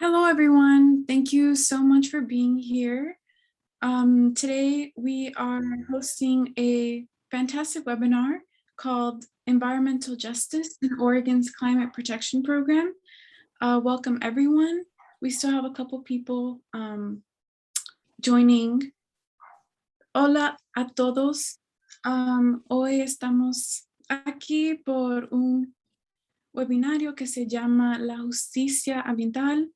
Hello, everyone. Thank you so much for being here. Today, we are hosting a fantastic webinar called Environmental Justice in Oregon's Climate Protection Program. Welcome, everyone. We still have a couple people joining. Hola a todos. Hoy estamos aquí por un webinario que se llama La Justicia Ambiental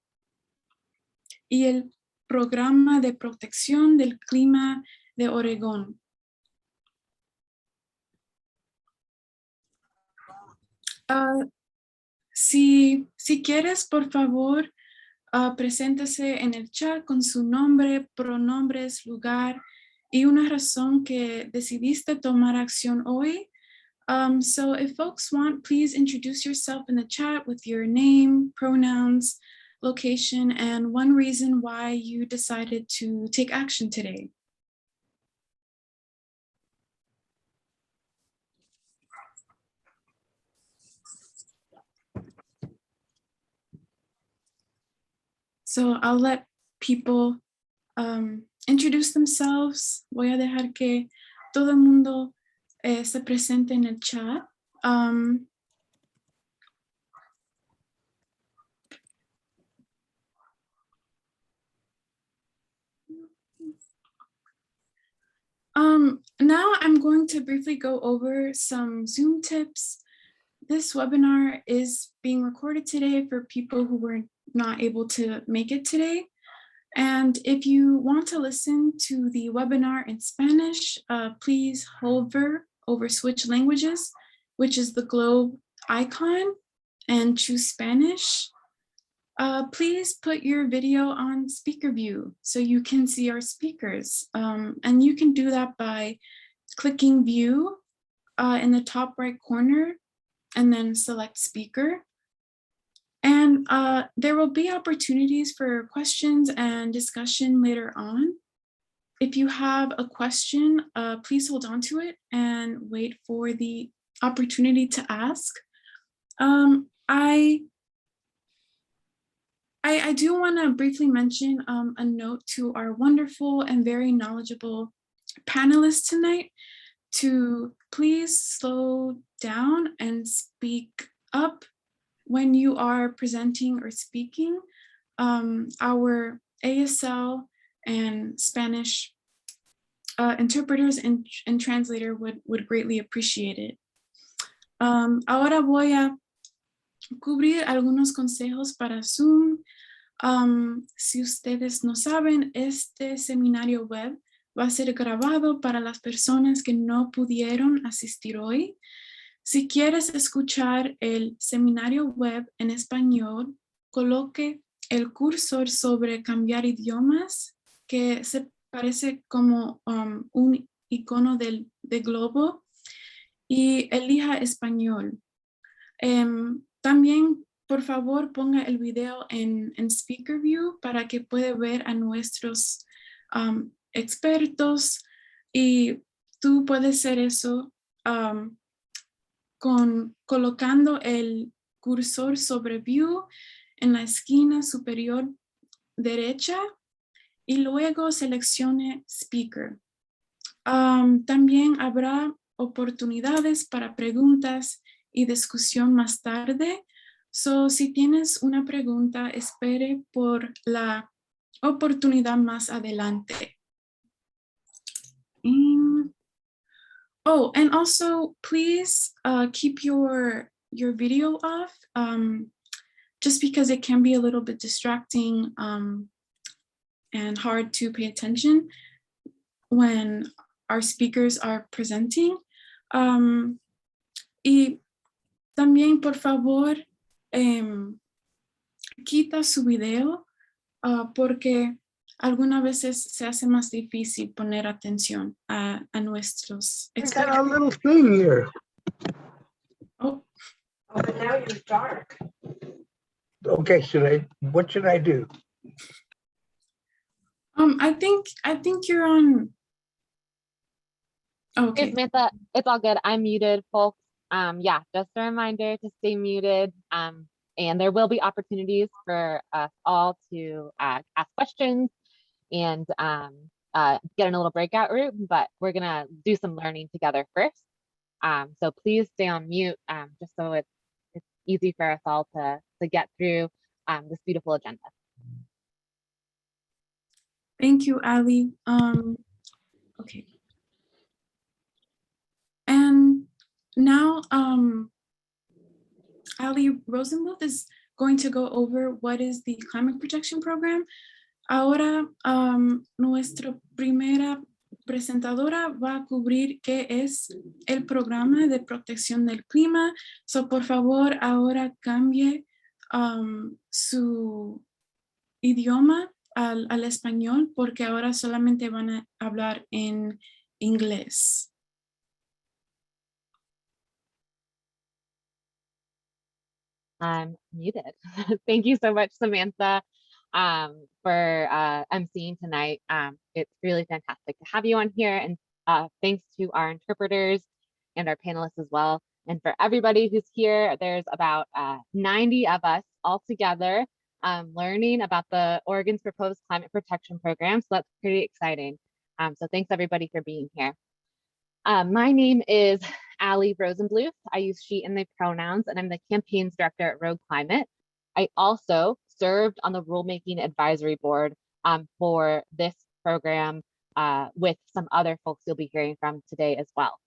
y el Programa de Protección del Clima de Oregón. Si quieres, por favor, preséntese en el chat con su nombre, pronombres, lugar y una razón que decidiste tomar acción hoy. So if folks want, please introduce yourself in the chat with your name, pronouns, location, and one reason why you decided to take action today. So I'll let people introduce themselves. Voy a dejar que todo el mundo se presente en el chat. Now I'm going to briefly go over some Zoom tips. This webinar is being recorded today for people who were not able to make it today. And if you want to listen to the webinar in Spanish, please hover over switch languages, which is the globe icon, and choose Spanish. Please put your video on speaker view so you can see our speakers. And you can do that by clicking view in the top right corner and then select speaker. And there will be opportunities for questions and discussion later on. If you have a question, please hold on to it and wait for the opportunity to ask. I do want to briefly mention a note to our wonderful and very knowledgeable panelists tonight to please slow down and speak up when you are presenting or speaking. Our ASL and Spanish interpreters and translator would greatly appreciate it. Ahora voy a cubrir algunos consejos para Zoom. Si ustedes no saben, este seminario web va a ser grabado para las personas que no pudieron asistir hoy. Si quieres escuchar el seminario web en español, coloque el cursor sobre cambiar idiomas, que se parece como un icono de globo, y elija español. También, por favor, ponga el video en speaker view para que pueda ver a nuestros expertos, y tú puedes hacer eso colocando el cursor sobre view en la esquina superior derecha y luego seleccione speaker. También habrá oportunidades para preguntas y discusión más tarde. So, si tienes una pregunta, espere por la oportunidad más adelante. Oh, and also please keep your video off, just because it can be a little bit distracting and hard to pay attention when our speakers are presenting. Y también, por favor, quita su video porque algunas veces se hace más difícil poner atención a nuestros expertos. I got a little thing here. Oh, but now you're dark. Okay, what should I do? I think you're on. Okay. Samantha, it's all good. I'm muted, folks. Yeah, just a reminder to stay muted. And there will be opportunities for us all to ask questions and get in a little breakout room, but we're gonna do some learning together first. So please stay on mute just so it's easy for us all to get through this beautiful agenda. Thank you, Allie. Okay. And now Allie Rosenbluth is going to go over what is the Climate Protection Program. Ahora nuestra primera presentadora va a cubrir qué es el programa de protección del clima. So, por favor, ahora cambie su idioma al español porque ahora solamente van a hablar en inglés. I'm muted. Thank you so much, Samantha, for emceeing tonight. It's really fantastic to have you on here, and thanks to our interpreters and our panelists as well. And for everybody who's here, there's about 90 of us all together learning about the Oregon's proposed climate protection program. So that's pretty exciting. So thanks everybody for being here. My name is Allie Rosenbluth. I use she and they pronouns, and I'm the campaigns director at Rogue Climate. I also served on the rulemaking advisory board for this program with some other folks you'll be hearing from today as well.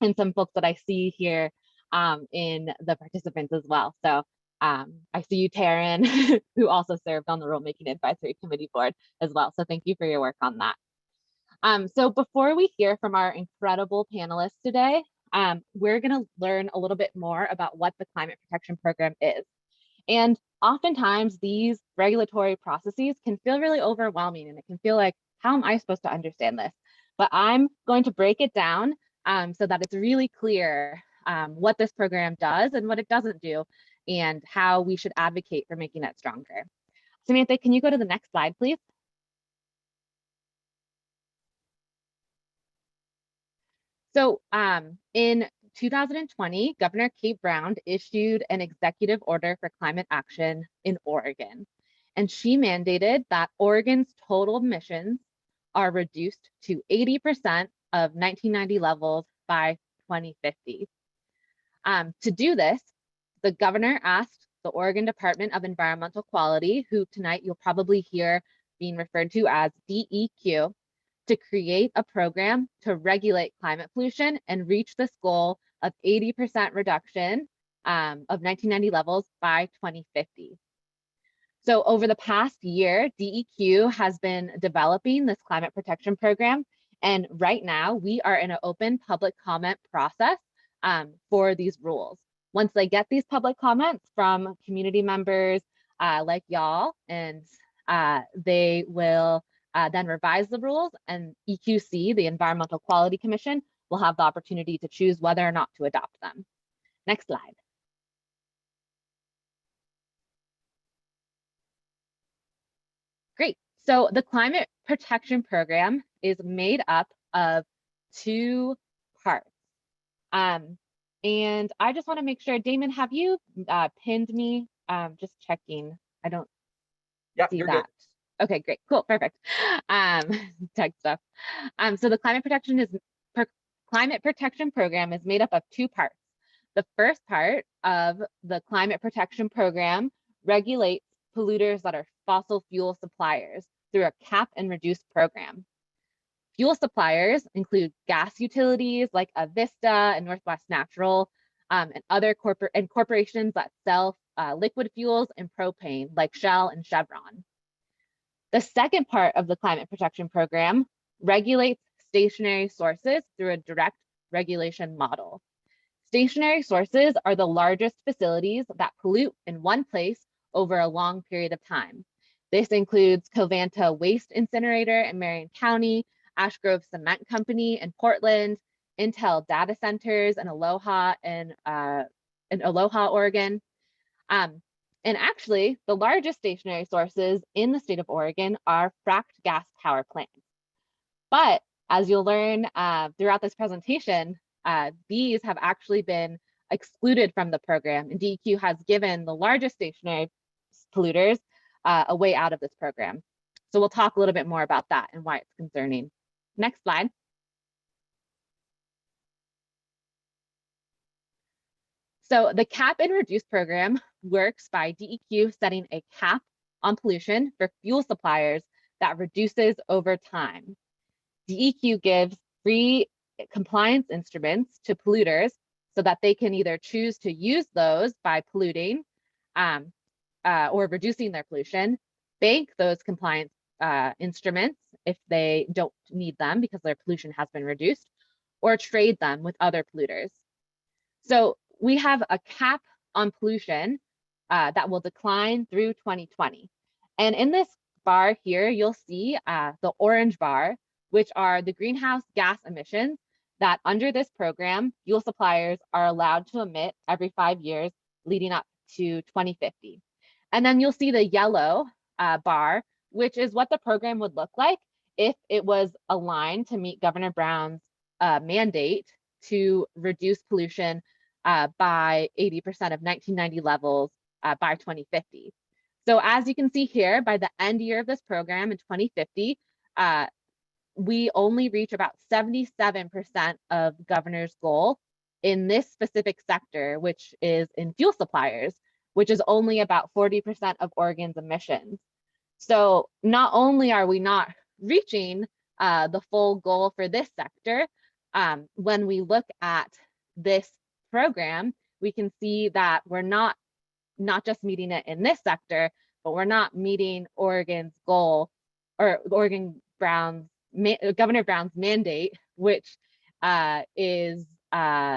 And some folks that I see here in the participants as well. So I see you, Taryn, who also served on the rulemaking advisory committee board as well. So thank you for your work on that. So before we hear from our incredible panelists today, we're going to learn a little bit more about what the Climate Protection Program is. And oftentimes these regulatory processes can feel really overwhelming, and it can feel like, how am I supposed to understand this? But I'm going to break it down so that it's really clear what this program does and what it doesn't do, and how we should advocate for making it stronger. Samantha, can you go to the next slide, please? So in 2020, Governor Kate Brown issued an executive order for climate action in Oregon. And she mandated that Oregon's total emissions are reduced to 80% of 1990 levels by 2050. To do this, the governor asked the Oregon Department of Environmental Quality, who tonight you'll probably hear being referred to as DEQ, to create a program to regulate climate pollution and reach this goal of 80% reduction of 1990 levels by 2050. So over the past year, DEQ has been developing this climate protection program. And right now we are in an open public comment process for these rules. Once they get these public comments from community members like y'all, and they will then revise the rules, and EQC, the Environmental Quality Commission, will have the opportunity to choose whether or not to adopt them. Next slide. Great. So the Climate Protection Program is made up of 2 parts. And I just want to make sure, Damon, have you pinned me? Just checking. I don't see that. Good. Okay, great, cool, perfect. Tech stuff. So the Climate Protection Program is made up of 2 parts. The first part of the Climate Protection Program regulates polluters that are fossil fuel suppliers through a cap and reduce program. Fuel suppliers include gas utilities like Avista and Northwest Natural, and other corporations that sell liquid fuels and propane like Shell and Chevron. The second part of the Climate Protection Program regulates stationary sources through a direct regulation model. Stationary sources are the largest facilities that pollute in one place over a long period of time. This includes Covanta Waste Incinerator in Marion County, Ash Grove Cement Company in Portland, Intel Data Centers in Aloha, Oregon. And actually, the largest stationary sources in the state of Oregon are fracked gas power plants. But as you'll learn throughout this presentation, these have actually been excluded from the program, and DEQ has given the largest stationary polluters a way out of this program. So we'll talk a little bit more about that and why it's concerning. Next slide. So the cap and reduce program works by DEQ setting a cap on pollution for fuel suppliers that reduces over time. DEQ gives free compliance instruments to polluters so that they can either choose to use those by polluting or reducing their pollution, bank those compliance instruments if they don't need them because their pollution has been reduced, or trade them with other polluters. So we have a cap on pollution that will decline through 2020. And in this bar here, you'll see the orange bar, which are the greenhouse gas emissions that under this program, fuel suppliers are allowed to emit every 5 years leading up to 2050. And then you'll see the yellow bar, which is what the program would look like if it was aligned to meet Governor Brown's mandate to reduce pollution by 80% of 1990 levels by 2050. So as you can see here, by the end year of this program in 2050, we only reach about 77% of governor's goal in this specific sector, which is in fuel suppliers, which is only about 40% of Oregon's emissions. So not only are we not reaching the full goal for this sector, when we look at this program, we can see that we're not just meeting it in this sector, but we're not meeting Oregon's goal or Governor Brown's mandate, which is 80%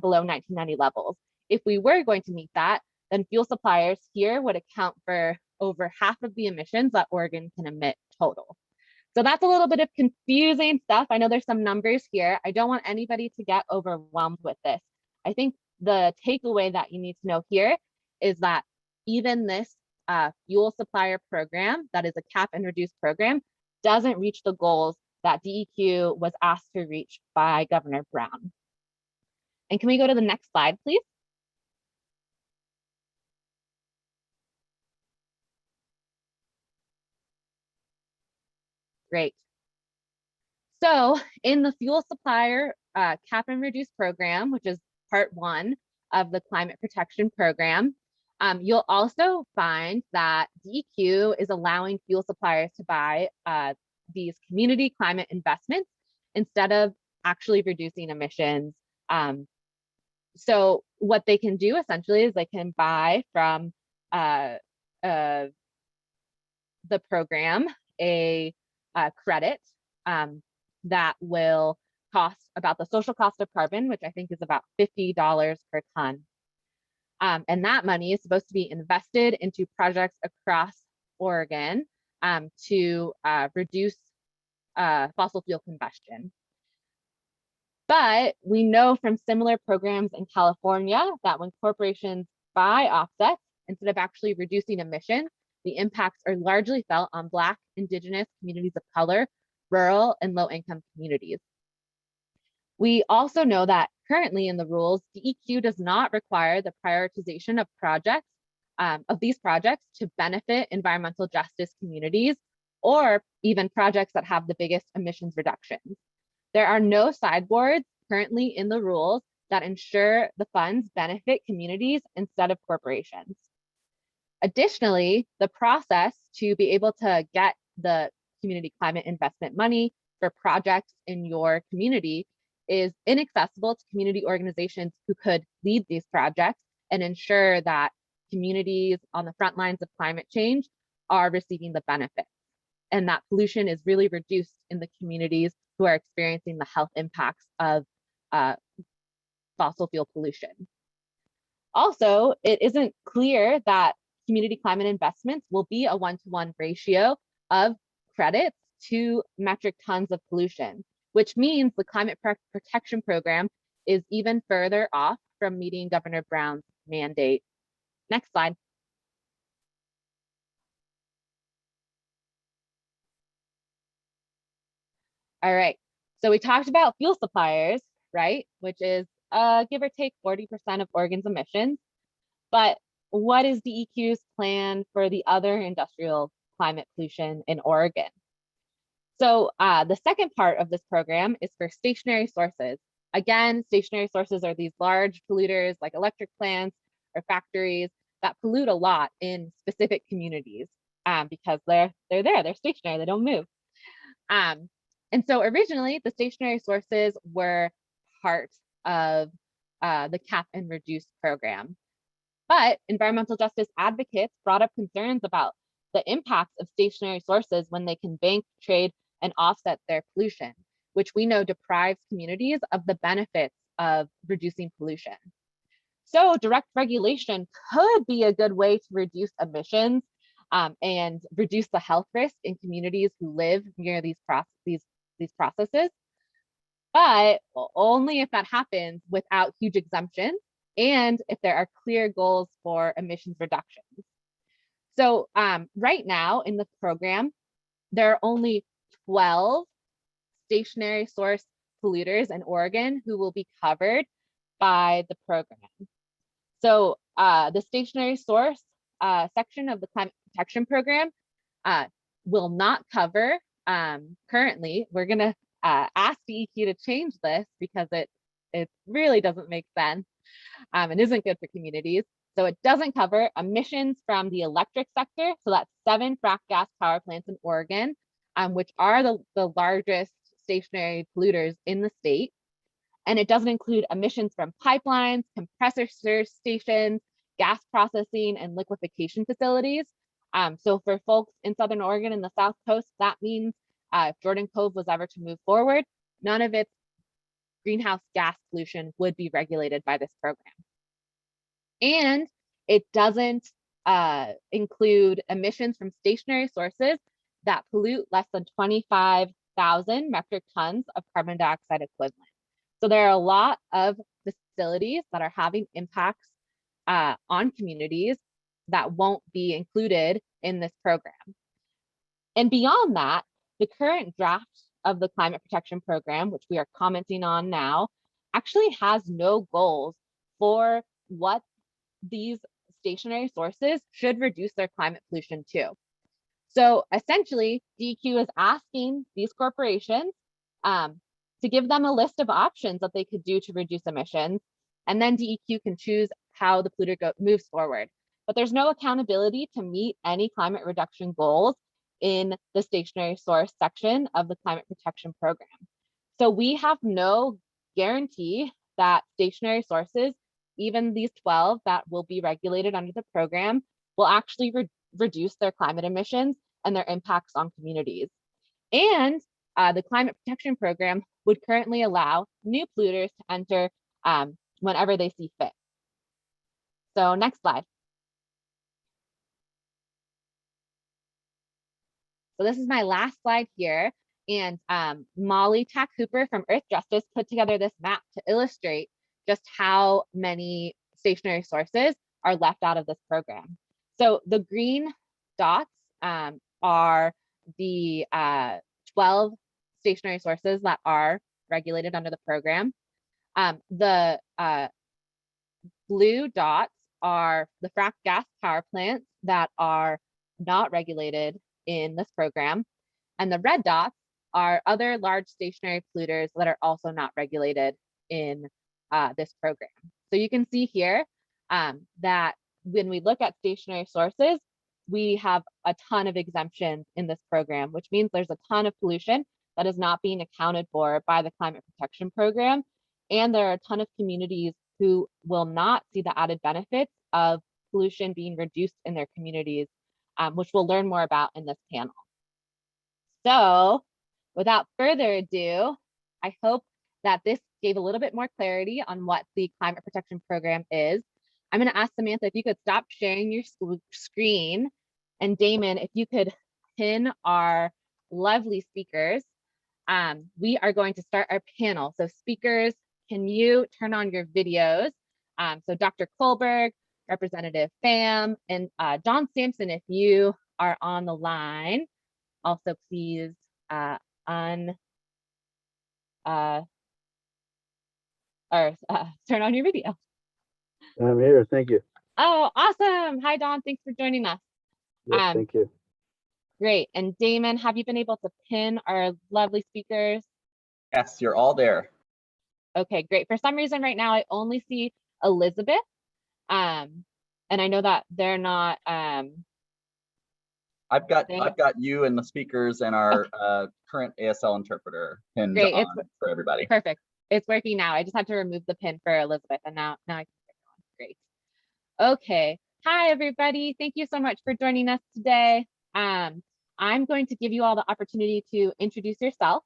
below 1990 levels. If we were going to meet that, then fuel suppliers here would account for over half of the emissions that Oregon can emit total. So that's a little bit of confusing stuff. I know there's some numbers here. I don't want anybody to get overwhelmed with this. I think the takeaway that you need to know here is that even this fuel supplier program, that is a cap and reduce program, doesn't reach the goals that DEQ was asked to reach by Governor Brown. And can we go to the next slide, please? Great. So in the fuel supplier cap and reduce program, which is part 1 of the climate protection program, you'll also find that DEQ is allowing fuel suppliers to buy these community climate investments instead of actually reducing emissions. So what they can do essentially is they can buy from the program a credit that will cost about the social cost of carbon, which I think is about $50 per ton. And that money is supposed to be invested into projects across Oregon to reduce fossil fuel combustion. But we know from similar programs in California that when corporations buy offsets, instead of actually reducing emissions, the impacts are largely felt on Black, Indigenous, communities of color, rural, and low-income communities. We also know that currently in the rules, DEQ does not require the prioritization of projects, of these projects to benefit environmental justice communities, or even projects that have the biggest emissions reductions. There are no sideboards currently in the rules that ensure the funds benefit communities instead of corporations. Additionally, the process to be able to get the community climate investment money for projects in your community is inaccessible to community organizations who could lead these projects and ensure that communities on the front lines of climate change are receiving the benefits, and that pollution is really reduced in the communities who are experiencing the health impacts of fossil fuel pollution. Also, it isn't clear that community climate investments will be a 1-to-1 ratio of credits to metric tons of pollution, which means the climate protection program is even further off from meeting Governor Brown's mandate. Next slide. All right, so we talked about fuel suppliers, right? Which is give or take 40% of Oregon's emissions. But what is DEQ's plan for the other industrial climate pollution in Oregon? So the second part of this program is for stationary sources. Again, stationary sources are these large polluters like electric plants or factories that pollute a lot in specific communities because they're there, they're stationary, they don't move. And so originally the stationary sources were part of the cap and reduce program. But environmental justice advocates brought up concerns about the impacts of stationary sources when they can bank, trade, and offset their pollution, which we know deprives communities of the benefits of reducing pollution. So direct regulation could be a good way to reduce emissions and reduce the health risk in communities who live near these processes, but only if that happens without huge exemptions and if there are clear goals for emissions reductions. So right now in the program, there are only 12 stationary source polluters in Oregon who will be covered by the program. So the stationary source section of the climate protection program will not cover currently. We're gonna ask DEQ to change this because it really doesn't make sense and isn't good for communities. So it doesn't cover emissions from the electric sector. So that's 7 frac gas power plants in Oregon, which are the largest stationary polluters in the state. And it doesn't include emissions from pipelines, compressor stations, gas processing, and liquefaction facilities. So for folks in Southern Oregon and the South Coast, that means if Jordan Cove was ever to move forward, none of its greenhouse gas pollution would be regulated by this program. And it doesn't include emissions from stationary sources that pollute less than 25,000 metric tons of carbon dioxide equivalent. So there are a lot of facilities that are having impacts on communities that won't be included in this program. And beyond that, the current draft of the climate protection program, which we are commenting on now, actually has no goals for what these stationary sources should reduce their climate pollution to. So essentially, DEQ is asking these corporations to give them a list of options that they could do to reduce emissions, and then DEQ can choose how the polluter moves forward. But there's no accountability to meet any climate reduction goals in the stationary source section of the climate protection program. So we have no guarantee that stationary sources, even these 12 that will be regulated under the program, will actually reduce their climate emissions and their impacts on communities. And the climate protection program would currently allow new polluters to enter whenever they see fit. So next slide. So this is my last slide here. And Molly Tack Hooper from Earth Justice put together this map to illustrate just how many stationary sources are left out of this program. So the green dots are the 12 stationary sources that are regulated under the program. The blue dots are the frac gas power plants that are not regulated in this program. And the red dots are other large stationary polluters that are also not regulated in this program. So you can see here that when we look at stationary sources, we have a ton of exemptions in this program, which means there's a ton of pollution that is not being accounted for by the climate protection program. And there are a ton of communities who will not see the added benefits of pollution being reduced in their communities, which we'll learn more about in this panel. So without further ado, I hope that this gave a little bit more clarity on what the climate protection program is. I'm going to ask Samantha if you could stop sharing your screen, and Damon, if you could pin our lovely speakers. We are going to start our panel. So speakers, can you turn on your videos? So Dr. Kullberg, Representative Pham, and Don Sampson, if you are on the line, also please or turn on your video. I'm here. Thank you. Oh, awesome. Hi, Don. Thanks for joining us. Yes, thank you. Great. And Damon, have you been able to pin our lovely speakers? Yes, you're all there. Okay, great. For some reason right now, I only see Elizabeth. And I know that they're not. I've got you and the speakers and our current ASL interpreter pinned Great. on for everybody. Perfect. It's working now. I just had to remove the pin for Elizabeth, and now I can get on. Great. Okay. Hi, everybody. Thank you so much for joining us today. I'm going to give you all the opportunity to introduce yourself.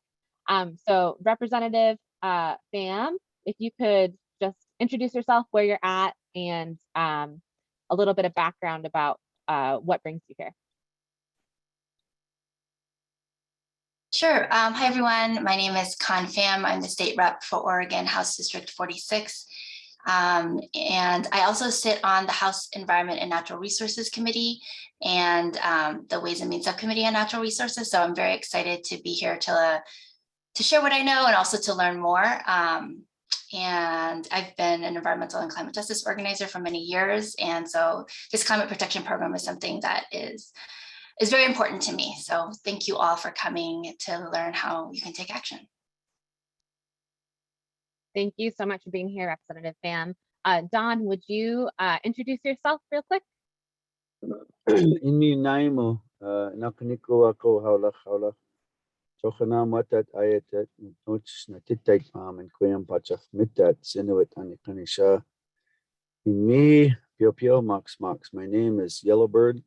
So Representative Pham, if you could just introduce yourself, where you're at, and a little bit of background about what brings you here. Sure. Hi, everyone. My name is Pham. I'm the state rep for Oregon House District 46. And I also sit on the House Environment and Natural Resources Committee and the Ways and Means Subcommittee on Natural Resources. So I'm very excited to be here to share what I know and also to learn more. And I've been an environmental and climate justice organizer for many years. And so this climate protection program is something that is very important to me. So thank you all for coming to learn how you can take action. Thank you so much for being here, Representative Pham. Don, would you introduce yourself real quick? Inni naimo nakaniko ako hawlak. So matat ayatet notes na titait and kuyam pachaf mitat sinuit anikanisha. In me, Pio Mox. My name is Yellowbird.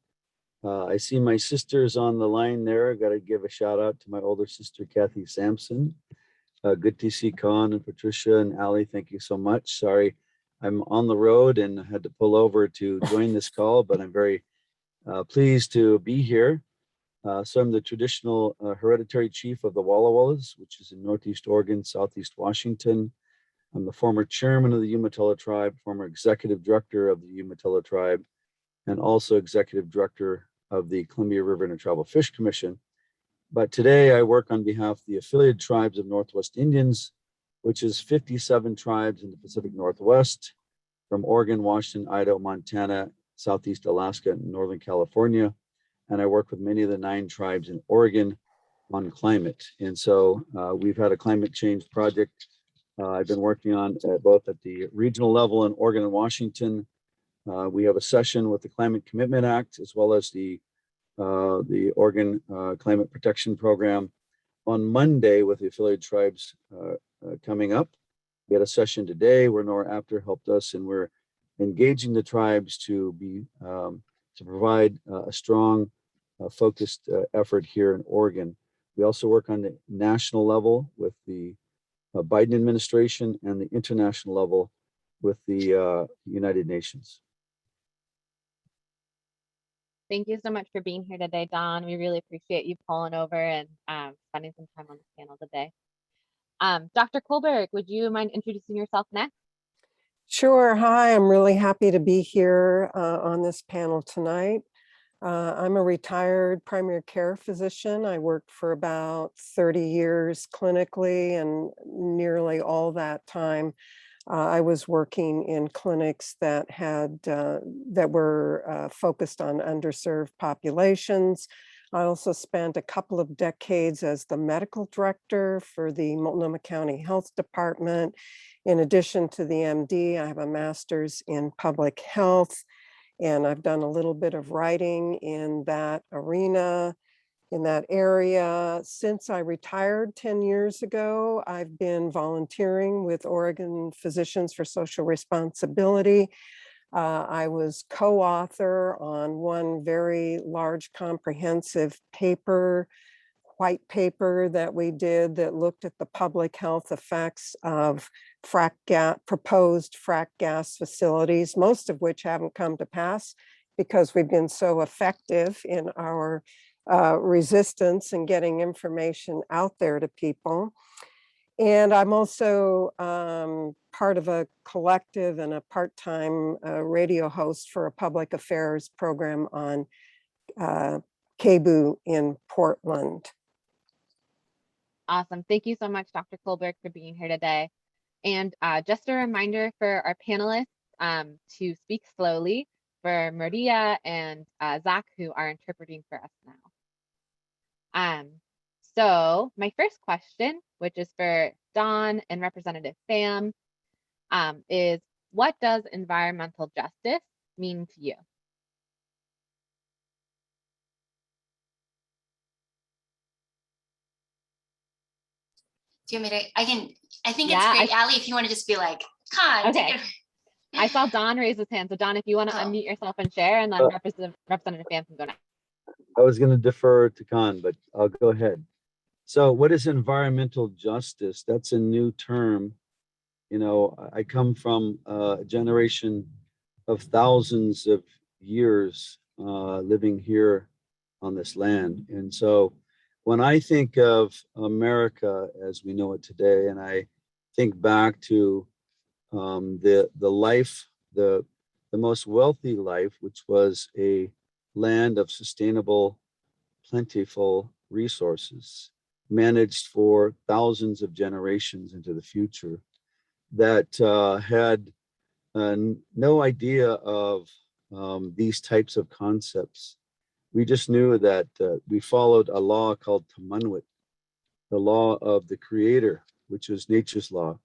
I see my sisters on the line there. I got to give a shout out to my older sister, Kathy Sampson. Good to see Khanh and Patricia and Allie. Thank you so much. Sorry, I'm on the road and had to pull over to join this call, but I'm very pleased to be here. So I'm the traditional hereditary chief of the Walla Wallas, which is in Northeast Oregon, Southeast Washington. I'm the former chairman of the Umatilla tribe, former executive director of the Umatilla tribe, and also executive director of the Columbia River Intertribal Fish Commission. But today I work on behalf of the affiliated tribes of Northwest Indians, which is 57 tribes in the Pacific Northwest, from Oregon, Washington, Idaho, Montana, Southeast Alaska, and Northern California. And I work with many of the 9 tribes in Oregon on climate. And so we've had a climate change project I've been working on both at the regional level in Oregon and Washington. We have a session with the Climate Commitment Act, as well as the Oregon Climate Protection Program on Monday with the affiliated tribes coming up. We had a session today where Nora Apter helped us, and we're engaging the tribes to be to provide a strong, focused effort here in Oregon. We also work on the national level with the Biden administration and the international level with the United Nations. Thank you so much for being here today, Don. We really appreciate you pulling over and spending some time on this panel today. Dr. Kullberg, would you mind introducing yourself next? Sure. Hi, I'm really happy to be here on this panel tonight. I'm a retired primary care physician. I worked for about 30 years clinically, and nearly all that time I was working in clinics that were focused on underserved populations. I also spent a couple of decades as the medical director for the Multnomah County Health Department. In addition to the MD, I have a master's in public health, and I've done a little bit of writing in that arena, in that area. Since I retired 10 years ago, I've been volunteering with Oregon Physicians for Social Responsibility. I was co-author on one very large comprehensive paper, white paper that we did that looked at the public health effects of proposed frack gas facilities, most of which haven't come to pass because we've been so effective in our resistance and getting information out there to people. And I'm also part of a collective and a part-time radio host for a public affairs program on KBOO in Portland. Awesome. Thank you so much, Dr. Kullberg, for being here today. And just a reminder for our panelists to speak slowly for Maria and Zach, who are interpreting for us now. So my first question, which is for Don and Representative Pham, is what does environmental justice mean to you? Do you want me to, I think Yeah, it's great, Allie, if you want to just be like, Khanh, Okay. take it. I saw Don raise his hand. So Don, if you want to Oh. unmute yourself and share, and then Representative Pham can go next. I was going to defer to Khanh, but I'll go ahead. So what is environmental justice? That's a new term. You know, I come from a generation of thousands of years living here on this land. And so when I think of America as we know it today, and I think back to the life, the most wealthy life, which was a land of sustainable, plentiful resources managed for thousands of generations into the future, that had no idea of these types of concepts. We just knew that we followed a law called Tamanwit, the law of the creator, which was nature's law.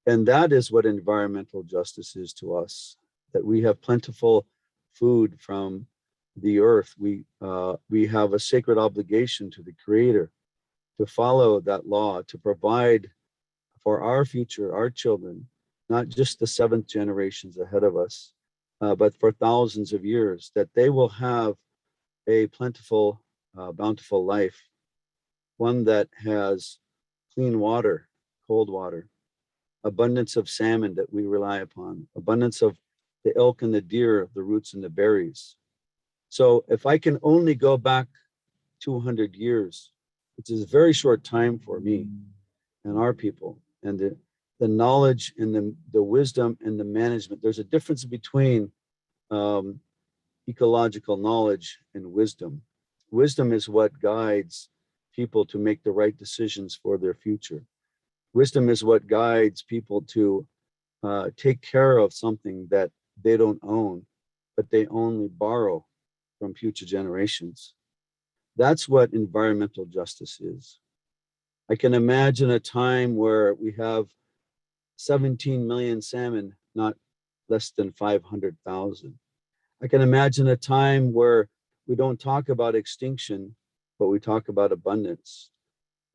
And that is what environmental justice is to us, that we have plentiful food from the earth. We have a sacred obligation to the creator to follow that law, to provide for our future, our children, not just the seventh generations ahead of us, but for thousands of years, that they will have a plentiful, bountiful life, one that has clean water, cold water, abundance of salmon that we rely upon, abundance of the elk and the deer, the roots and the berries. So if I can only go back 200 years, which is a very short time for me and our people, and the knowledge and the wisdom and the management, there's a difference between ecological knowledge and wisdom. Wisdom is what guides people to make the right decisions for their future. Wisdom is what guides people to take care of something that they don't own, but they only borrow from future generations. That's what environmental justice is. I can imagine a time where we have 17 million salmon, not less than 500,000. I can imagine a time where we don't talk about extinction, but we talk about abundance.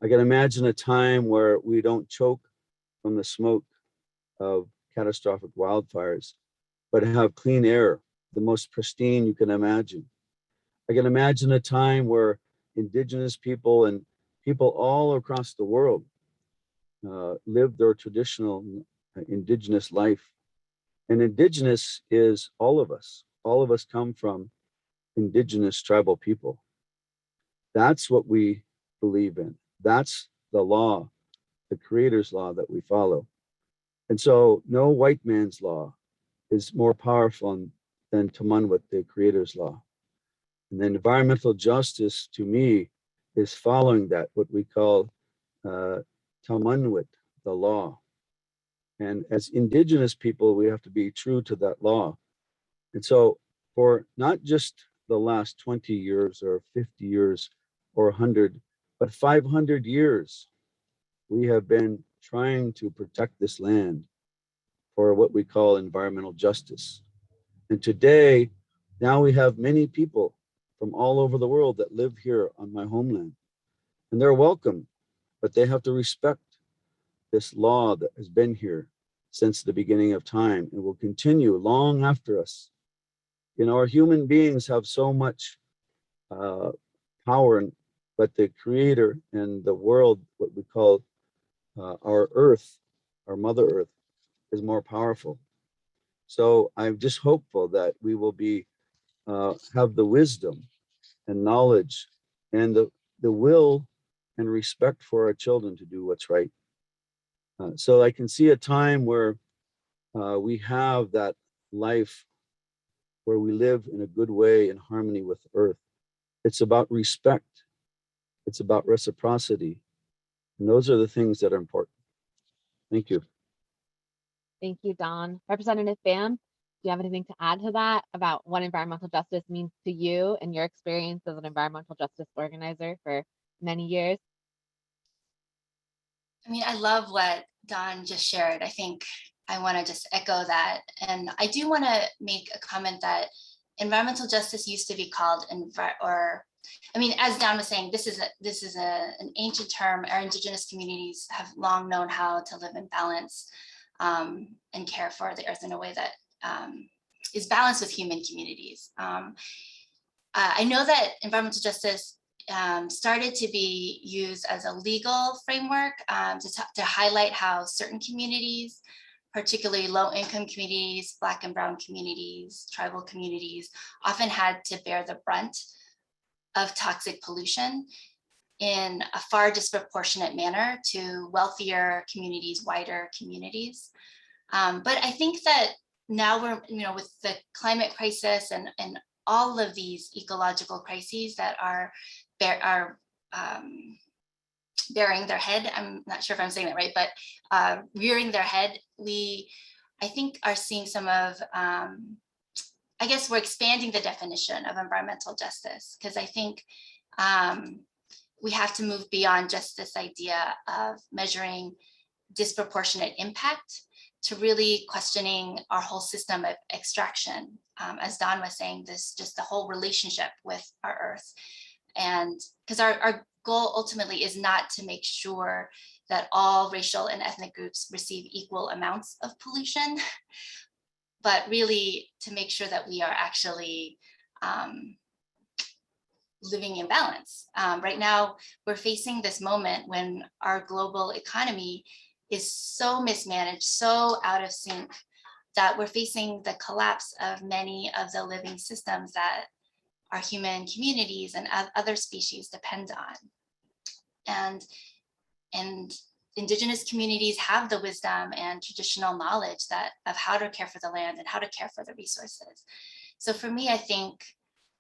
I can imagine a time where we don't choke from the smoke of catastrophic wildfires, but have clean air, the most pristine you can imagine. I can imagine a time where indigenous people and people all across the world live their traditional indigenous life. And indigenous is all of us. All of us come from indigenous tribal people. That's what we believe in. That's the law, the creator's law that we follow. And so no white man's law is more powerful than Tamanwit, the creator's law. And then environmental justice to me is following that, what we call Tamanwit, the law. And as indigenous people, we have to be true to that law. And so for not just the last 20 years or 50 years or 100, but 500 years, we have been trying to protect this land for what we call environmental justice. And today, now we have many people from all over the world that live here on my homeland. And they're welcome, but they have to respect this law that has been here since the beginning of time and will continue long after us. You know, our human beings have so much power, but the creator and the world, what we call our earth, our mother earth, is more powerful. So I'm just hopeful that we will be have the wisdom and knowledge and the will and respect for our children to do what's right. So I can see a time where we have that life where we live in a good way in harmony with the earth. It's about respect. It's about reciprocity. And those are the things that are important. Thank you. Thank you, Don. Representative Pham, do you have anything to add to that about what environmental justice means to you and your experience as an environmental justice organizer for many years? I mean, I love what Don just shared. I think I want to just echo that. And I do want to make a comment that environmental justice used to be called as Don was saying, this is an ancient term. Our indigenous communities have long known how to live in balance and care for the earth in a way that is balanced with human communities. I know that environmental justice started to be used as a legal framework to highlight how certain communities, particularly low-income communities, Black and Brown communities, tribal communities, often had to bear the brunt of toxic pollution in a far disproportionate manner to wealthier communities, wider communities. But I think that now we're, with the climate crisis and all of these ecological crises that are bearing their head, I'm not sure if I'm saying that right, but rearing their head, I think are seeing some of, I guess we're expanding the definition of environmental justice, because I think we have to move beyond just this idea of measuring disproportionate impact to really questioning our whole system of extraction. As Don was saying, just the whole relationship with our earth. And because our goal ultimately is not to make sure that all racial and ethnic groups receive equal amounts of pollution, but really to make sure that we are actually living in balance. Right now, we're facing this moment when our global economy is so mismanaged, so out of sync, that we're facing the collapse of many of the living systems that our human communities and other species depend on. And indigenous communities have the wisdom and traditional knowledge of how to care for the land and how to care for the resources. So for me, I think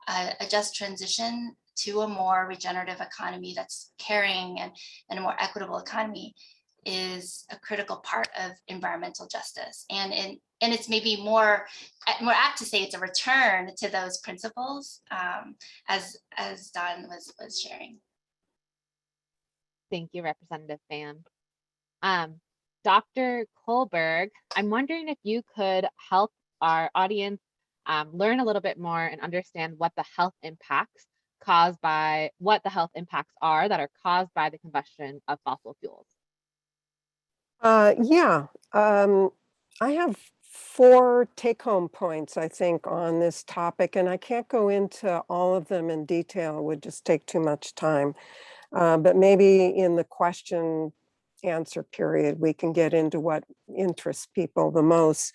a just transition to a more regenerative economy that's caring and a more equitable economy is a critical part of environmental justice. And it's maybe more apt to say it's a return to those principles, as Don was sharing. Thank you, Representative Pham. Dr. Kullberg, I'm wondering if you could help our audience learn a little bit more and understand what the health impacts are that are caused by the combustion of fossil fuels. I have 4 take-home points, I think, on this topic, and I can't go into all of them in detail. It would just take too much time. But maybe in the question answer period, we can get into what interests people the most.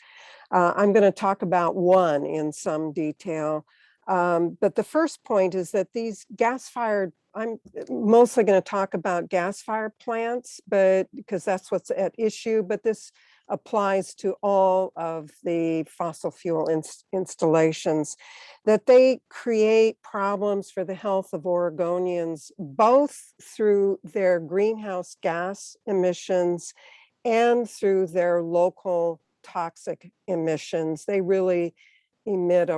I'm going to talk about one in some detail. But the first point is that these gas-fired, I'm mostly going to talk about gas-fired plants, but because that's what's at issue, but this applies to all of the fossil fuel installations, that they create problems for the health of Oregonians, both through their greenhouse gas emissions and through their local toxic emissions. They really emit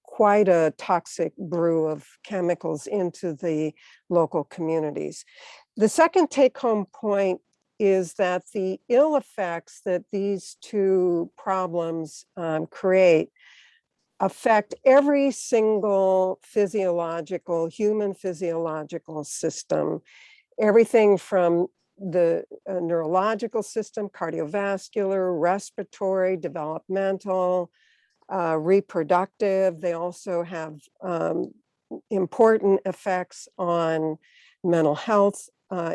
quite a toxic brew of chemicals into the local communities. The second take-home point is that the ill effects that these 2 problems create affect every single human physiological system, everything from the neurological system, cardiovascular, respiratory, developmental, reproductive. They also have important effects on mental health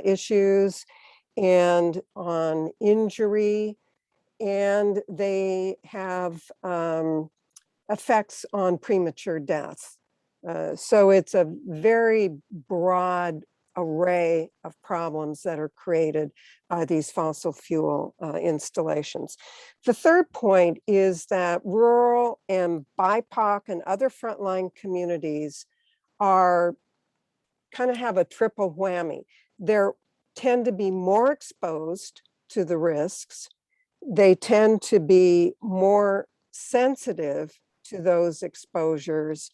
issues and on injury, and they have effects on premature death. So it's a very broad array of problems that are created by these fossil fuel installations. The third point is that rural and BIPOC and other frontline communities are kind of have a triple whammy. They tend to be more exposed to the risks. they tend to be more sensitive to those exposures,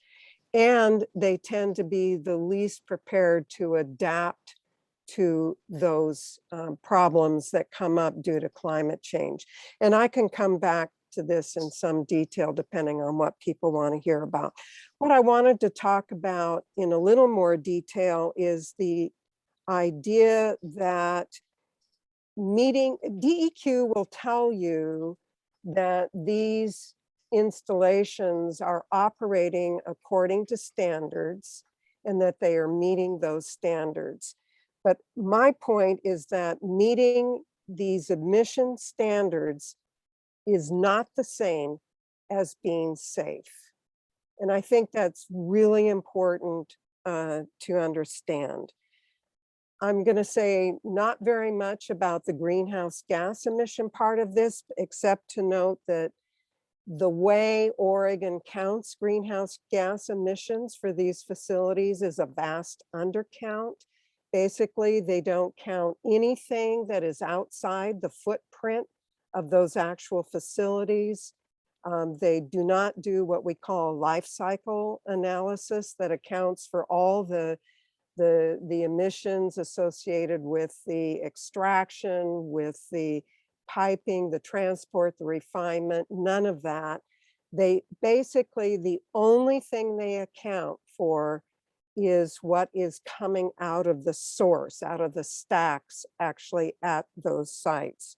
and they tend to be the least prepared to adapt to those problems that come up due to climate change. And I can come back to this in some detail depending on what people want to hear about. What I wanted to talk about in a little more detail is the idea that DEQ will tell you that these installations are operating according to standards and that they are meeting those standards. But my point is that meeting these emission standards is not the same as being safe. And I think that's really important to understand. I'm going to say not very much about the greenhouse gas emission part of this, except to note that the way Oregon counts greenhouse gas emissions for these facilities is a vast undercount. Basically, they don't count anything that is outside the footprint of those actual facilities. They do not do what we call life cycle analysis that accounts for all the emissions associated with the extraction, with the piping, the transport, the refinement, none of that. They basically, the only thing they account for is what is coming out of the source, out of the stacks actually at those sites.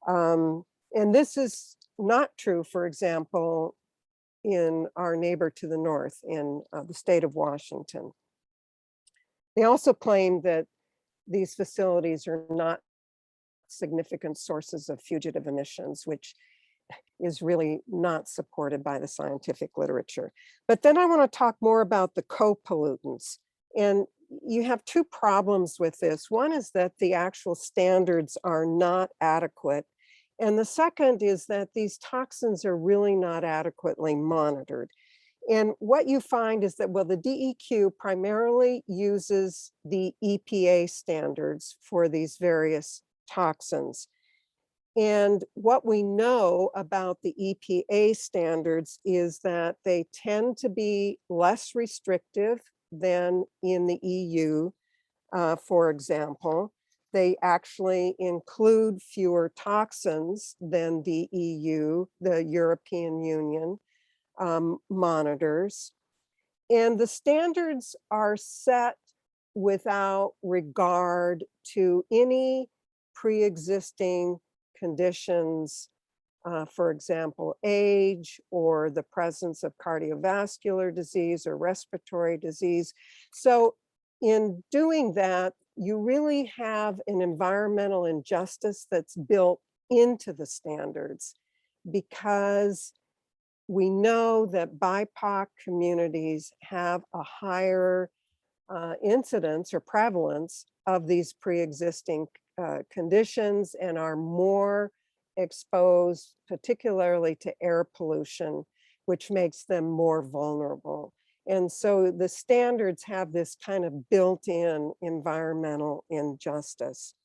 And this is not true, for example, in our neighbor to the north in the state of Washington. They also claim that these facilities are not significant sources of fugitive emissions, which is really not supported by the scientific literature. But then I want to talk more about the copollutants. And you have two problems with this. One is that the actual standards are not adequate. And the second is that these toxins are really not adequately monitored. And what you find is that, well, the DEQ primarily uses the EPA standards for these various toxins. And what we know about the EPA standards is that they tend to be less restrictive than in the EU, for example. They actually include fewer toxins than the EU, the European Union, monitors. And the standards are set without regard to any pre-existing conditions, for example, age or the presence of cardiovascular disease or respiratory disease. So in doing that, you really have an environmental injustice that's built into the standards, because we know that BIPOC communities have a higher incidence or prevalence of these pre-existing conditions and are more exposed, particularly to air pollution, which makes them more vulnerable. And so the standards have this kind of built-in environmental injustice.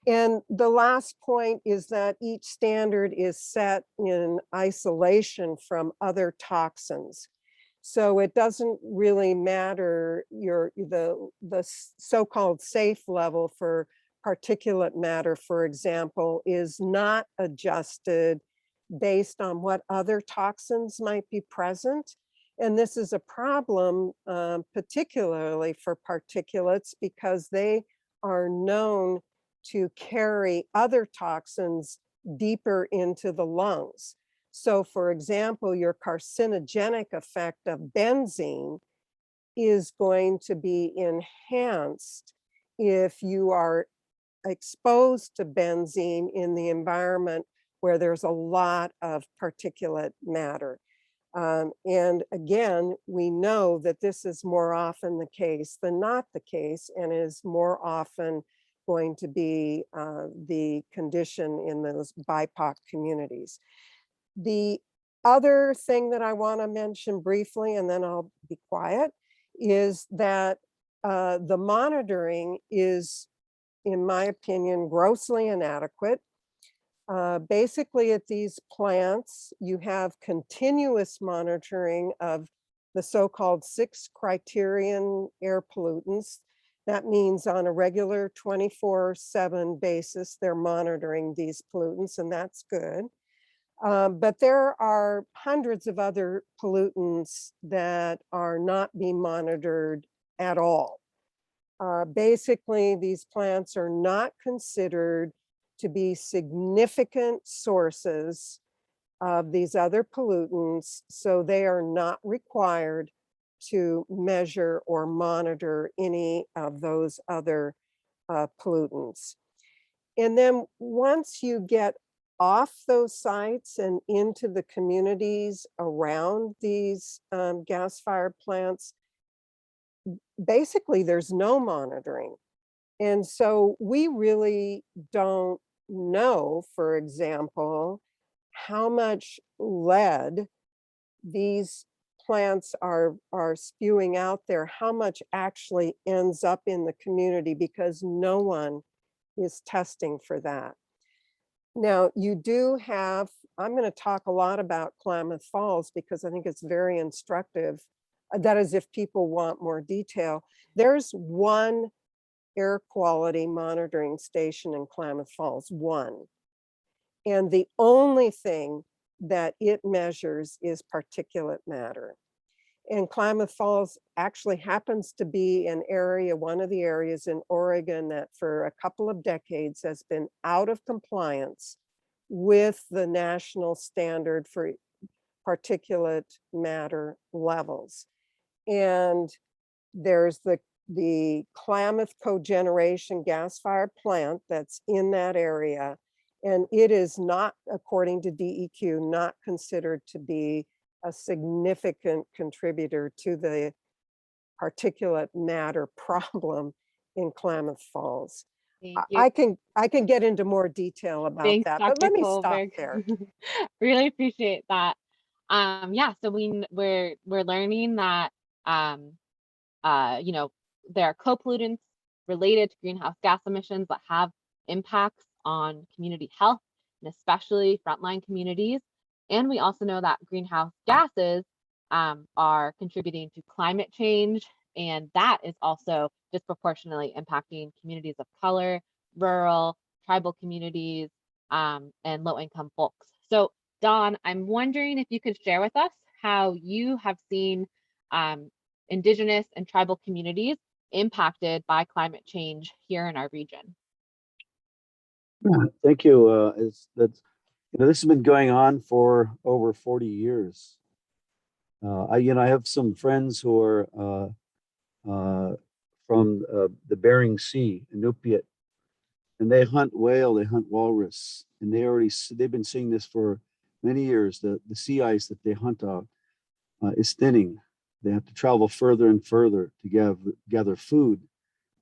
And the last point is that each standard is set in isolation from other toxins. So it doesn't really matter the so-called safe level for particulate matter, for example, is not adjusted based on what other toxins might be present. And this is a problem, particularly for particulates, because they are known to carry other toxins deeper into the lungs. So for example, your carcinogenic effect of benzene is going to be enhanced if you are exposed to benzene in the environment where there's a lot of particulate matter. And again, we know that this is more often the case than not the case, and is more often going to be the condition in those BIPOC communities. The other thing that I want to mention briefly, and then I'll be quiet, is that the monitoring is, in my opinion, grossly inadequate. Basically, at these plants, you have continuous monitoring of the so-called 6 criterion air pollutants. That means on a regular 24/7 basis, they're monitoring these pollutants, and that's good. But there are hundreds of other pollutants that are not being monitored at all. Basically, these plants are not considered to be significant sources of these other pollutants, so they are not required to measure or monitor any of those other pollutants. And then once you get off those sites and into the communities around these gas-fired plants, basically there's no monitoring. And so we really don't know, for example, how much lead these plants are spewing out there, how much actually ends up in the community, because no one is testing for that. Now, you do have, I'm going to talk a lot about Klamath Falls because I think it's very instructive. That is, if people want more detail. There's one air quality monitoring station in Klamath Falls, one. And the only thing that it measures is particulate matter. And Klamath Falls actually happens to be an area, one of the areas in Oregon that for a couple of decades has been out of compliance with the national standard for particulate matter levels. And there's the Klamath cogeneration gas-fired plant that's in that area. And it is not, according to DEQ, not considered to be a significant contributor to the particulate matter problem in Klamath Falls. Thank you. I can get into more detail about Thanks, that, Dr. but let me stop Kullberg. there. Really appreciate that. Yeah, so we're learning that you know, there are copollutants related to greenhouse gas emissions that have impacts on community health, and especially frontline communities. And we also know that greenhouse gases are contributing to climate change, and that is also disproportionately impacting communities of color, rural, tribal communities, and low-income folks. So Don, I'm wondering if you could share with us how you have seen Indigenous and tribal communities impacted by climate change here in our region. Yeah, thank you. This has been going on for over 40 years. I have some friends who are from the Bering Sea, Inupiat, and they hunt whale, they hunt walrus, and they've been seeing this for many years. The sea ice that they hunt out is thinning. They have to travel further and further to gather food.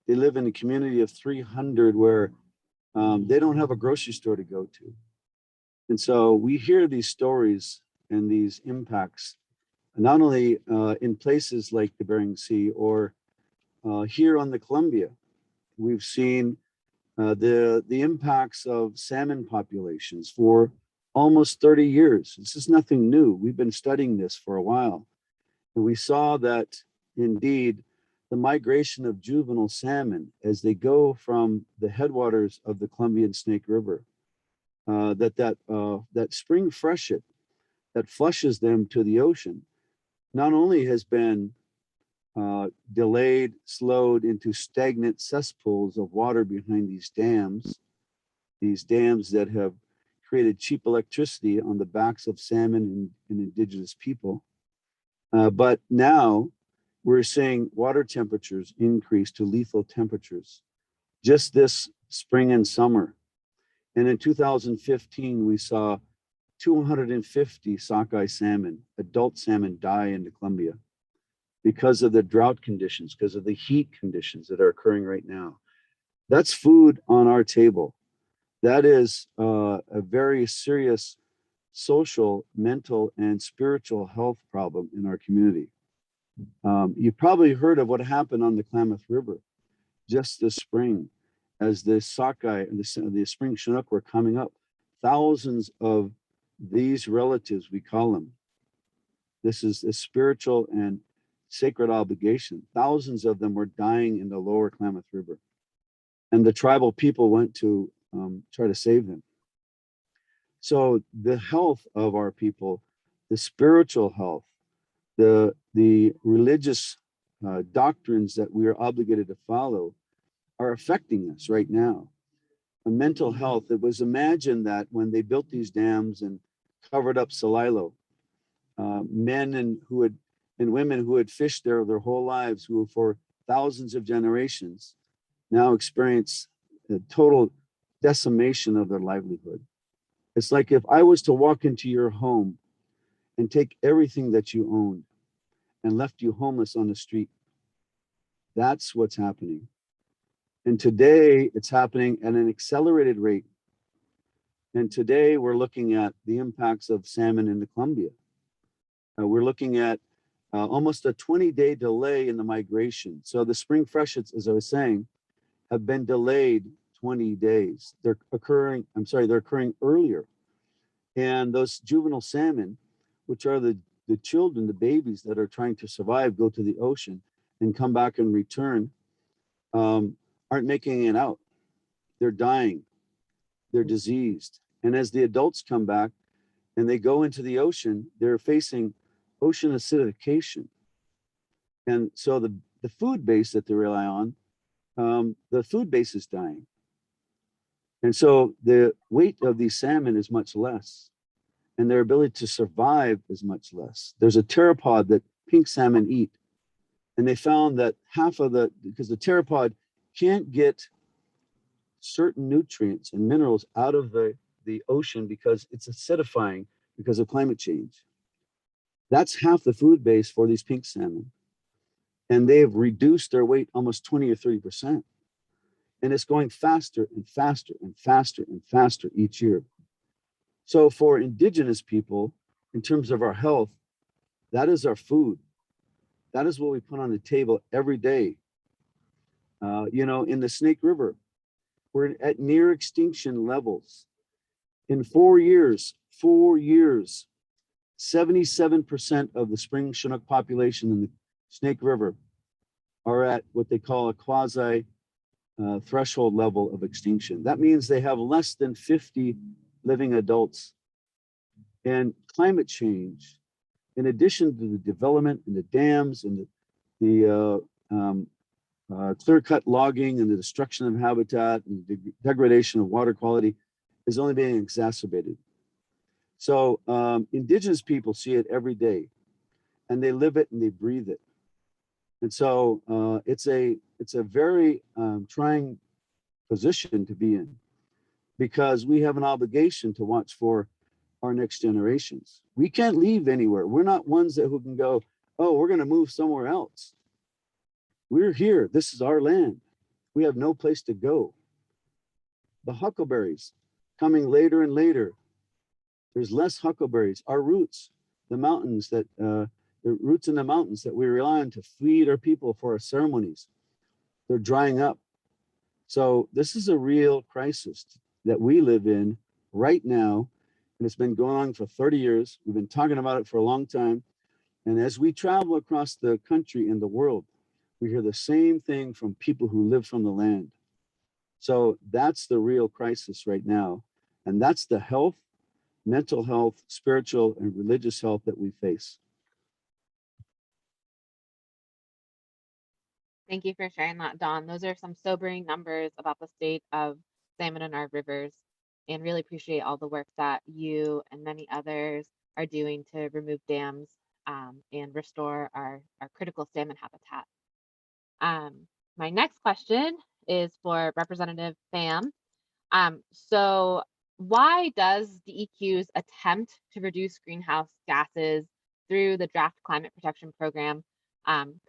They live in a community of 300 where they don't have a grocery store to go to. And so we hear these stories and these impacts, not only in places like the Bering Sea or here on the Columbia. We've seen the impacts of salmon populations for almost 30 years. This is nothing new. We've been studying this for a while. And we saw that indeed the migration of juvenile salmon as they go from the headwaters of the Columbian Snake River, that spring freshet that flushes them to the ocean not only has been delayed, slowed into stagnant cesspools of water behind these dams that have created cheap electricity on the backs of salmon and indigenous people. But now we're seeing water temperatures increase to lethal temperatures just this spring and summer. And in 2015, we saw 250 sockeye salmon, adult salmon, die in the Columbia because of the drought conditions, because of the heat conditions that are occurring right now. That's food on our table. That is a very serious social, mental, and spiritual health problem in our community. You probably heard of what happened on the Klamath River just this spring as the sockeye and the spring Chinook were coming up. thousands of these relatives, we call them. This is a spiritual and sacred obligation. Thousands of them were dying in the lower Klamath River. And the tribal people went to try to save them. So the health of our people, the spiritual health, the religious doctrines that we are obligated to follow are affecting us right now. A mental health, it was imagined that when they built these dams and covered up Celilo, men and women who had fished there their whole lives, who for thousands of generations now experience the total decimation of their livelihood. It's like if I was to walk into your home and take everything that you owned and left you homeless on the street. That's what's happening. And today it's happening at an accelerated rate. And today we're looking at the impacts of salmon in the Columbia. We're looking at almost a 20-day delay in the migration. So the spring freshets, as I was saying, have been delayed 20 days. They're occurring earlier. And those juvenile salmon, which are the children, the babies that are trying to survive, go to the ocean and come back and return, aren't making it out. They're dying. They're diseased. And as the adults come back and they go into the ocean, they're facing ocean acidification. And so the food base that they rely on, the food base is dying. And so the weight of these salmon is much less, and their ability to survive is much less. There's a pteropod that pink salmon eat, and they found that because the pteropod can't get certain nutrients and minerals out of the ocean because it's acidifying because of climate change. That's half the food base for these pink salmon. And they've reduced their weight almost 20 or 30%. And it's going faster and faster and faster and faster each year. So for indigenous people, in terms of our health, that is our food. That is what we put on the table every day. In the Snake River, we're at near extinction levels. In 4 years, 77% of the spring Chinook population in the Snake River are at what they call a quasi threshold level of extinction. That means they have less than 50 living adults. And climate change, in addition to the development and the dams and the clear-cut logging and the destruction of habitat and the degradation of water quality, is only being exacerbated. So indigenous people see it every day, and they live it and they breathe it. And so it's a very trying position to be in, because we have an obligation to watch for our next generations. We can't leave anywhere. We're not ones who can go, oh, we're going to move somewhere else. We're here. This is our land. We have no place to go. The huckleberries coming later and later. There's less huckleberries. Our roots, the mountains the roots in the mountains that we rely on to feed our people for our ceremonies, they're drying up. So this is a real crisis that we live in right now. And it's been going on for 30 years. We've been talking about it for a long time. And as we travel across the country and the world, we hear the same thing from people who live from the land. So that's the real crisis right now. And that's the health, mental health, spiritual and religious health that we face. Thank you for sharing that, Don. Those are some sobering numbers about the state of salmon in our rivers, and really appreciate all the work that you and many others are doing to remove dams and restore our critical salmon habitat. My next question is for Representative Pham. So why does DEQ's attempt to reduce greenhouse gases through the draft climate protection program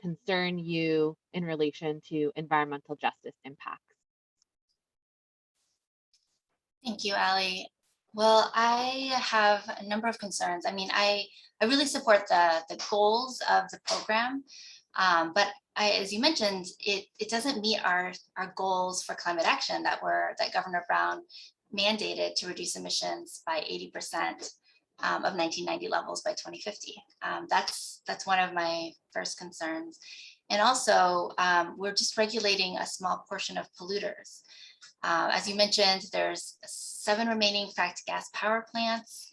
concern you in relation to environmental justice impacts? Thank you, Allie. Well, I have a number of concerns. I mean, I really support the goals of the program, but as you mentioned, it doesn't meet our goals for climate action that Governor Brown mandated to reduce emissions by 80% of 1990 levels by 2050. That's one of my first concerns. And also, we're just regulating a small portion of polluters. As you mentioned, there's 7 remaining fracked gas power plants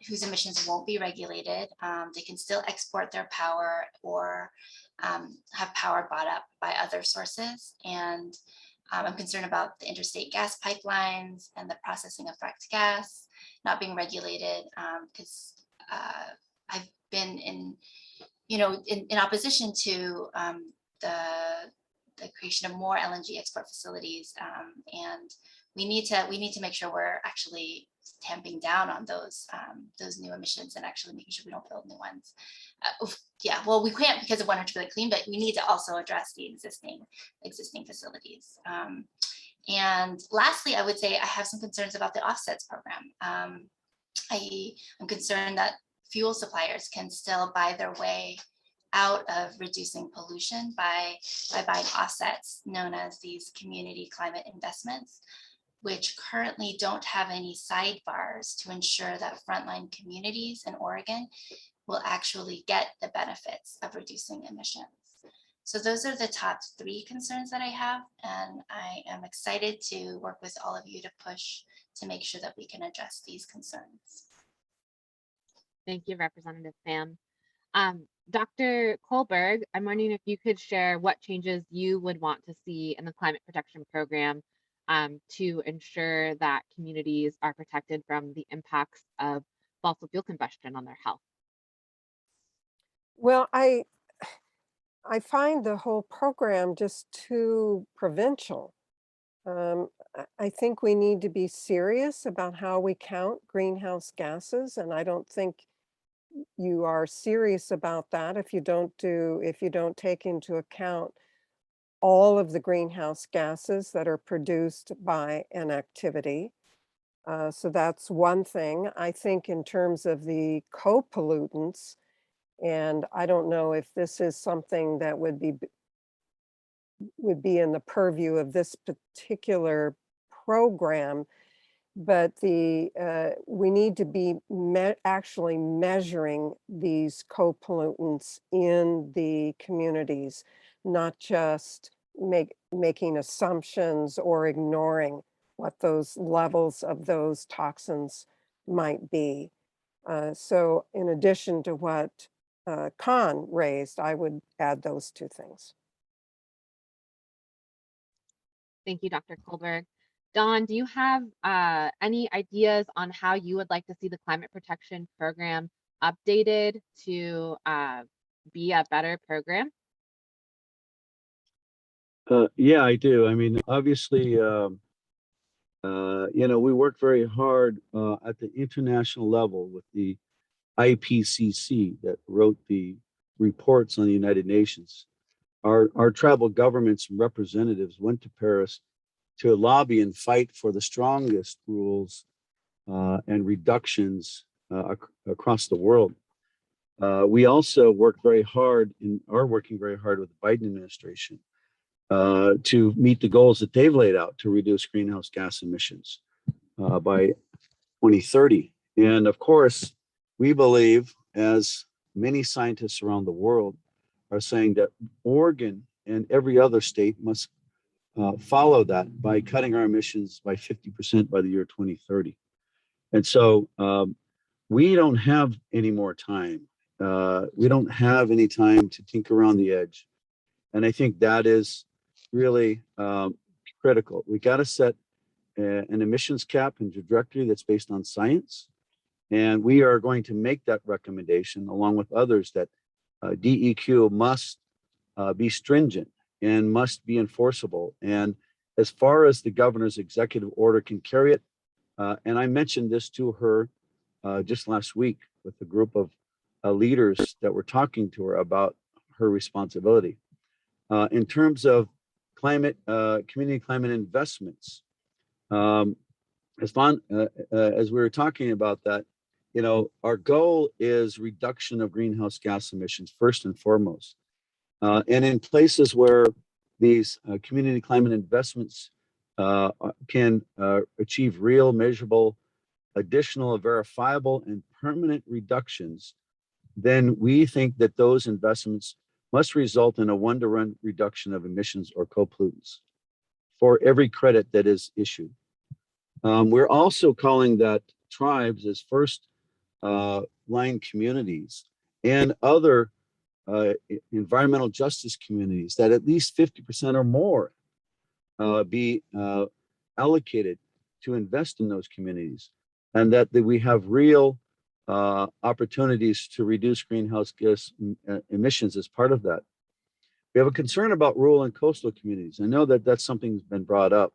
whose emissions won't be regulated. They can still export their power or have power bought up by other sources. And I'm concerned about the interstate gas pipelines and the processing of fracked gas not being regulated, because I've been in opposition to the creation of more LNG export facilities, and we need to make sure we're actually tamping down on those new emissions and actually making sure we don't build new ones. Yeah, well, we can't because of 100% clean, but we need to also address the existing facilities. And lastly, I would say I have some concerns about the offsets program. I'm concerned that fuel suppliers can still buy their way out of reducing pollution by buying offsets known as these community climate investments, which currently don't have any sidebars to ensure that frontline communities in Oregon will actually get the benefits of reducing emissions. So those are the top 3 concerns that I have, and I am excited to work with all of you to push to make sure that we can address these concerns. Thank you, Representative Pham. Dr. Kolberg, I'm wondering if you could share what changes you would want to see in the climate protection program to ensure that communities are protected from the impacts of fossil fuel combustion on their health. Well, I find the whole program just too provincial. I think we need to be serious about how we count greenhouse gases, and I don't think you are serious about that if you don't take into account all of the greenhouse gases that are produced by an activity. So that's one thing. I think in terms of the co-pollutants, and I don't know if this is something that would be in the purview of this particular program, but we need to be actually measuring these co-pollutants in the communities, not just making assumptions or ignoring what those levels of those toxins might be. So in addition to what Khanh raised, I would add those 2 things. Thank you, Dr. Kolberg. Don, do you have any ideas on how you would like to see the climate protection program updated to be a better program? Yeah, I do. I mean, obviously, we work very hard at the international level with the IPCC that wrote the reports on the United Nations. Our tribal governments and representatives went to Paris to lobby and fight for the strongest rules and reductions across the world. We also work very hard and are working very hard with the Biden administration to meet the goals that they've laid out to reduce greenhouse gas emissions by 2030. And of course, we believe, as many scientists around the world are saying, that Oregon and every other state must follow that by cutting our emissions by 50% by the year 2030. And so we don't have any more time. We don't have any time to tinker around the edge. And I think that is really critical. We got to set an emissions cap and trajectory that's based on science. And we are going to make that recommendation along with others that DEQ must be stringent and must be enforceable. And as far as the governor's executive order can carry it, and I mentioned this to her just last week with a group of leaders that were talking to her about her responsibility. In terms of community climate investments, as we were talking about that, our goal is reduction of greenhouse gas emissions first and foremost. And in places where these community climate investments can achieve real, measurable, additional, verifiable, and permanent reductions, then we think that those investments must result in a one-to-one reduction of emissions or co-pollutants for every credit that is issued. We're also calling that tribes as first line communities and other environmental justice communities that at least 50% or more be allocated to invest in those communities, and that we have real opportunities to reduce greenhouse gas emissions as part of that. We have a concern about rural and coastal communities. I know that that's something that's been brought up,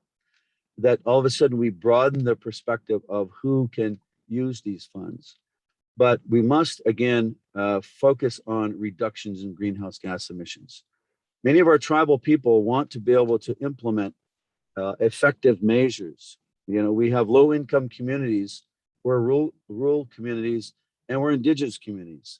that all of a sudden we broaden the perspective of who can use these funds. But we must, again, focus on reductions in greenhouse gas emissions. Many of our tribal people want to be able to implement effective measures. You know, we have low income communities, we're rural communities, and we're indigenous communities.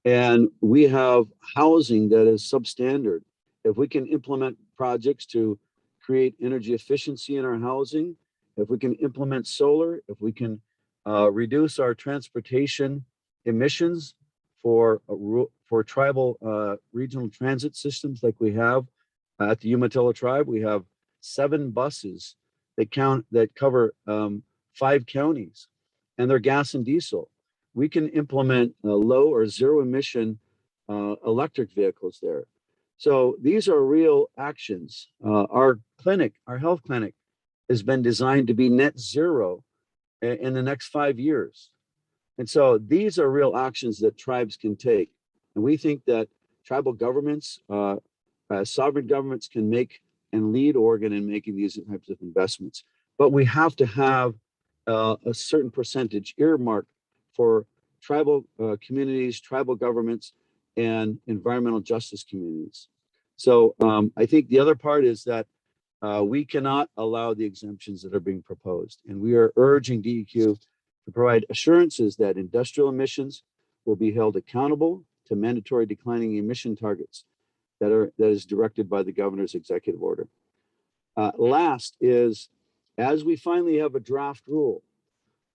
And we have housing that is substandard. If we can implement projects to create energy efficiency in our housing, if we can implement solar, if we can reduce our transportation emissions for tribal regional transit systems like we have at the Umatilla tribe, we have 7 buses that cover 5 counties, and they're gas and diesel. We can implement low or zero emission electric vehicles there. So these are real actions. Our health clinic has been designed to be net zero in the next 5 years. And so these are real actions that tribes can take. And we think that tribal governments, sovereign governments can make and lead Oregon in making these types of investments. But we have to have a certain percentage earmarked for tribal communities, tribal governments, and environmental justice communities. So I think the other part is that we cannot allow the exemptions that are being proposed. And we are urging DEQ to provide assurances that industrial emissions will be held accountable to mandatory declining emission targets that is directed by the governor's executive order. Last is, as we finally have a draft rule,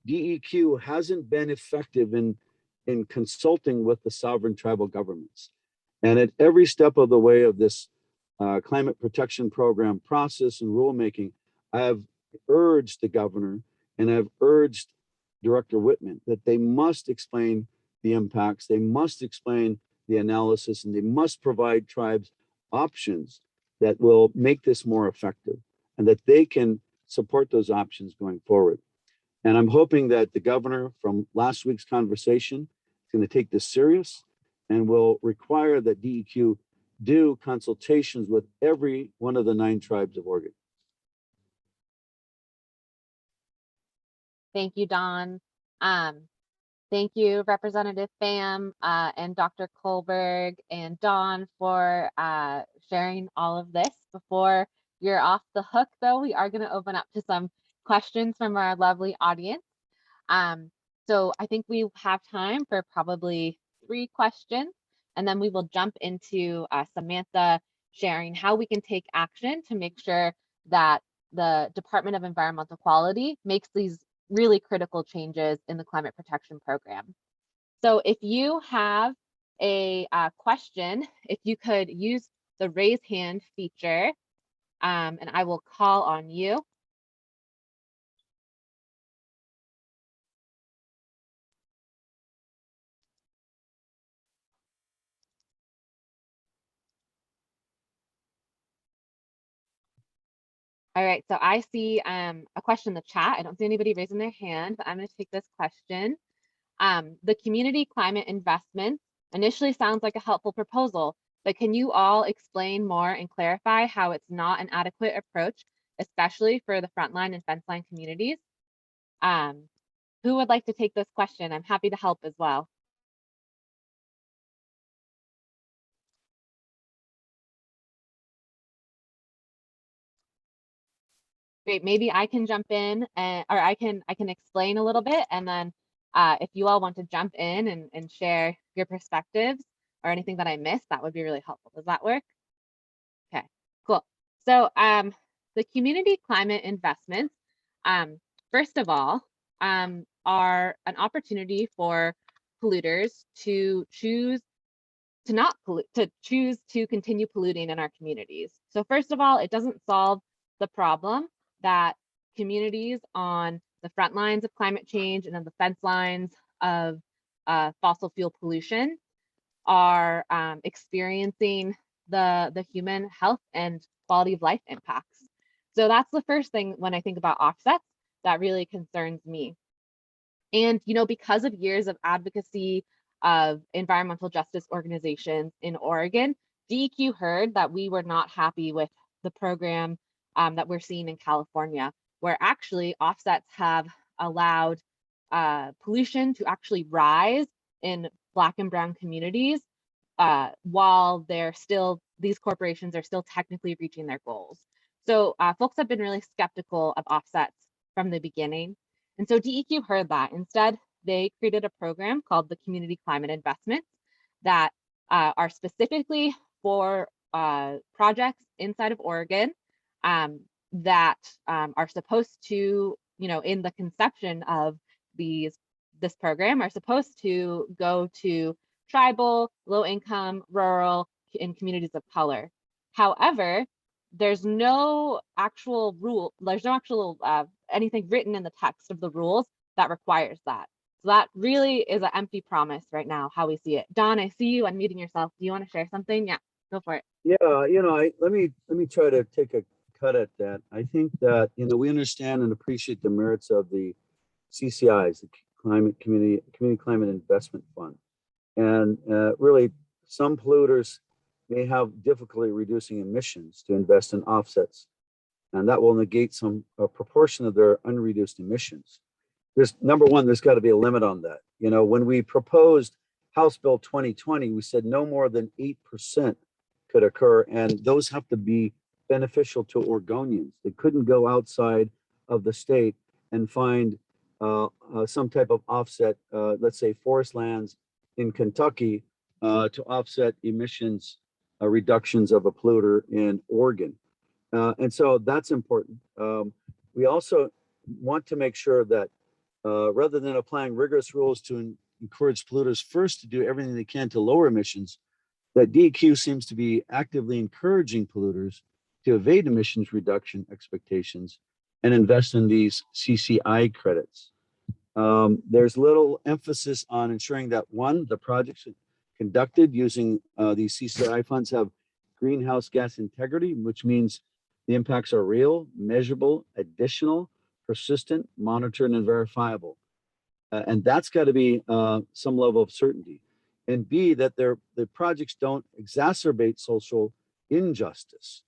DEQ hasn't been effective in consulting with the sovereign tribal governments. And at every step of the way of this climate protection program process and rulemaking, I have urged the governor and I've urged Director Whitman that they must explain the impacts, they must explain the analysis, and they must provide tribes options that will make this more effective and that they can support those options going forward. And I'm hoping that the governor from last week's conversation is going to take this serious and will require that DEQ do consultations with every one of the 9 tribes of Oregon. Thank you, Don. Thank you, Representative Pham and Dr. Kolberg and Don for sharing all of this. Before you're off the hook, though, we are going to open up to some questions from our lovely audience. So I think we have time for probably 3 questions, and then we will jump into Samantha sharing how we can take action to make sure that the Department of Environmental Quality makes these really critical changes in the climate protection program. So if you have a question, if you could use the raise hand feature, and I will call on you. All right, so I see a question in the chat. I don't see anybody raising their hand, but I'm going to take this question. The community climate investment initially sounds like a helpful proposal, but can you all explain more and clarify how it's not an adequate approach, especially for the frontline and fence line communities? Who would like to take this question? I'm happy to help as well. Great, maybe I can jump in or I can explain a little bit, and then if you all want to jump in and share your perspectives or anything that I missed, that would be really helpful. Does that work? Okay, cool. So the community climate investments, first of all, are an opportunity for polluters to choose to not pollute, to choose to continue polluting in our communities. So first of all, it doesn't solve the problem that communities on the front lines of climate change and on the fence lines of fossil fuel pollution are experiencing the human health and quality of life impacts. So that's the first thing when I think about offsets that really concerns me. And, you know, because of years of advocacy of environmental justice organizations in Oregon, DEQ heard that we were not happy with the program that we're seeing in California, where actually offsets have allowed pollution to actually rise in Black and Brown communities while these corporations are still technically reaching their goals. So folks have been really skeptical of offsets from the beginning. And so DEQ heard that. Instead, they created a program called the Community Climate Investments that are specifically for projects inside of Oregon that are supposed to, you know, in the conception of this program, are supposed to go to tribal, low-income, rural, and communities of color. However, there's no actual rule, there's no actual anything written in the text of the rules that requires that. So that really is an empty promise right now, how we see it. Don, I see you unmuting yourself. Do you want to share something? Yeah, go for it. Yeah, you know, let me try to take a cut at that. I think that, you know, we understand and appreciate the merits of the CCIs, the Community Climate Investment Fund. And really, some polluters may have difficulty reducing emissions to invest in offsets, and that will negate a proportion of their unreduced emissions. There's number one, there's got to be a limit on that. You know, when we proposed House Bill 2020, we said no more than 8% could occur, and those have to be beneficial to Oregonians. They couldn't go outside of the state and find some type of offset, let's say forest lands in Kentucky, to offset emissions reductions of a polluter in Oregon. And so that's important. We also want to make sure that rather than applying rigorous rules to encourage polluters first to do everything they can to lower emissions, that DEQ seems to be actively encouraging polluters to evade emissions reduction expectations and invest in these CCI credits. There's little emphasis on ensuring that, one, the projects conducted using these CCI funds have greenhouse gas integrity, which means the impacts are real, measurable, additional, persistent, monitored, and verifiable. And that's got to be some level of certainty. And B, that the projects don't exacerbate social injustice.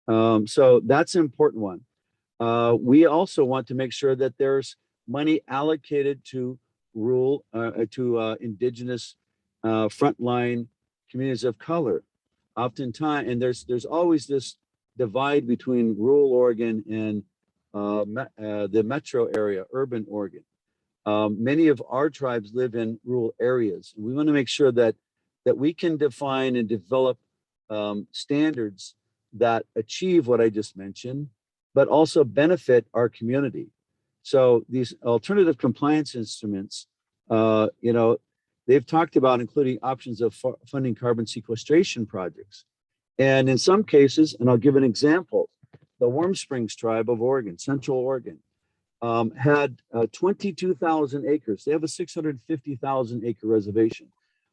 So that's an important one. We also want to make sure that there's money allocated to indigenous frontline communities of color. Oftentimes, and there's always this divide between rural Oregon and the metro area, urban Oregon. Many of our tribes live in rural areas. We want to make sure that we can define and develop standards that achieve what I just mentioned, but also benefit our community. So these alternative compliance instruments, you know, they've talked about including options of funding carbon sequestration projects. And in some cases, and I'll give an example, the Warm Springs tribe of Oregon, Central Oregon, had 22,000 acres. They have a 650,000 acre reservation,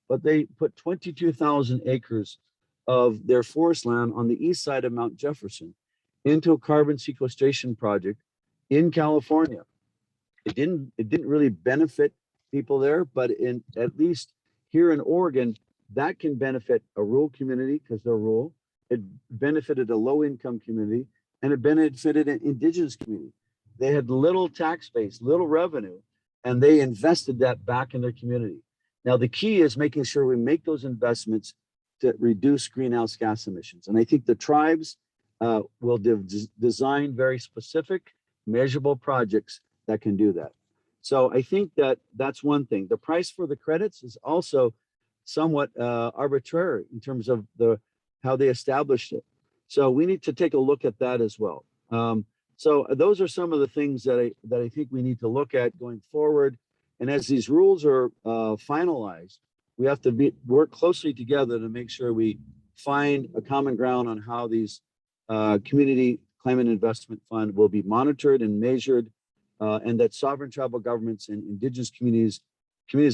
but they put 22,000 acres of their forest land on the east side of Mount Jefferson into a carbon sequestration project in California. It didn't really benefit people there, but at least here in Oregon, that can benefit a rural community because they're rural. It benefited a low-income community, and it benefited an indigenous community. They had little tax base, little revenue, and they invested that back in their community. Now, the key is making sure we make those investments to reduce greenhouse gas emissions. And I think the tribes will design very specific, measurable projects that can do that. So I think that's one thing. The price for the credits is also somewhat arbitrary in terms of how they established it. So we need to take a look at that as well. So those are some of the things that I think we need to look at going forward. And as these rules are finalized, we have to work closely together to make sure we find a common ground on how these community climate investment fund will be monitored and measured, and that sovereign tribal governments and indigenous communities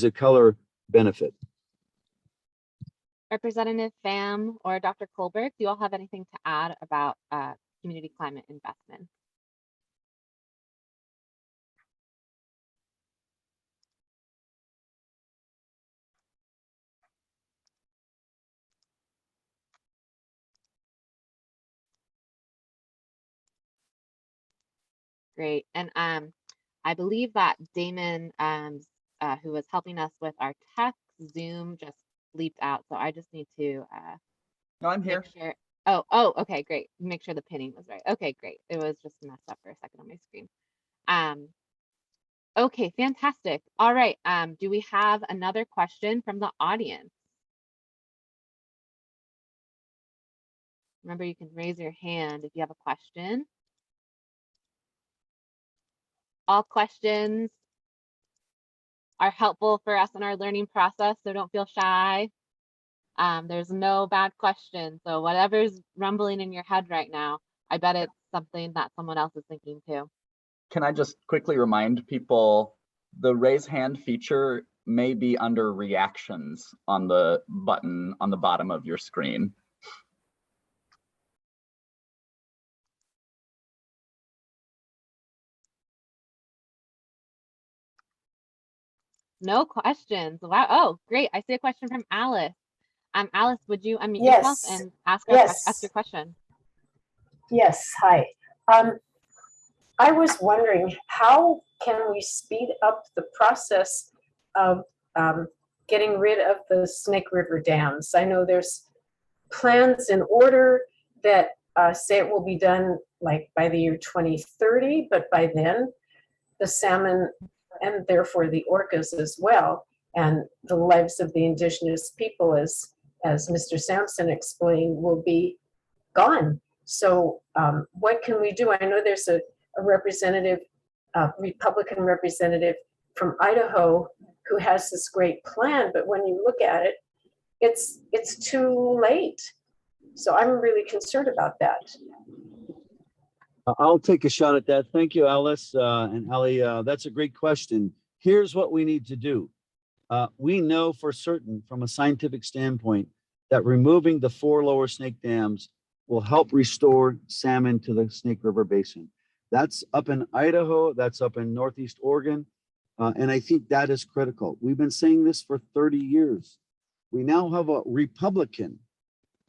of color benefit. Representative Pham or Dr. Kolberg, do you all have anything to add about community climate investment? Great. And I believe that Damon, who was helping us with our tech Zoom, just leaped out. So I just need to No, I'm make here. sure. Oh, okay, great. Make sure the pinning was right. Okay, great. It was just messed up for a second on my screen. Okay, fantastic. All right. Do we have another question from the audience? Remember, you can raise your hand if you have a question. All questions are helpful for us in our learning process, so don't feel shy. There's no bad question. So whatever's rumbling in your head right now, I bet it's something that someone else is thinking too. Can I just quickly remind people, the raise hand feature may be under reactions on the button on the bottom of your screen. No questions. Wow. Oh, great. I see a question from Alice. Alice, would you unmute yourself and ask your question? Yes. Hi. I was wondering, how can we speed up the process of getting rid of the Snake River dams? I know there's plans in order that say it will be done like by the year 2030, but by then the salmon and therefore the orcas as well, and the lives of the indigenous people, as Mr. Sampson explained, will be gone. So what can we do? I know there's a representative, Republican representative from Idaho who has this great plan, but when you look at it, it's too late. So I'm really concerned about that. I'll take a shot at that. Thank you, Alice and Allie. That's a great question. Here's what we need to do. We know for certain from a scientific standpoint that removing the 4 lower snake dams will help restore salmon to the Snake River Basin. That's up in Idaho, that's up in Northeast Oregon, and I think that is critical. We've been saying this for 30 years. We now have a Republican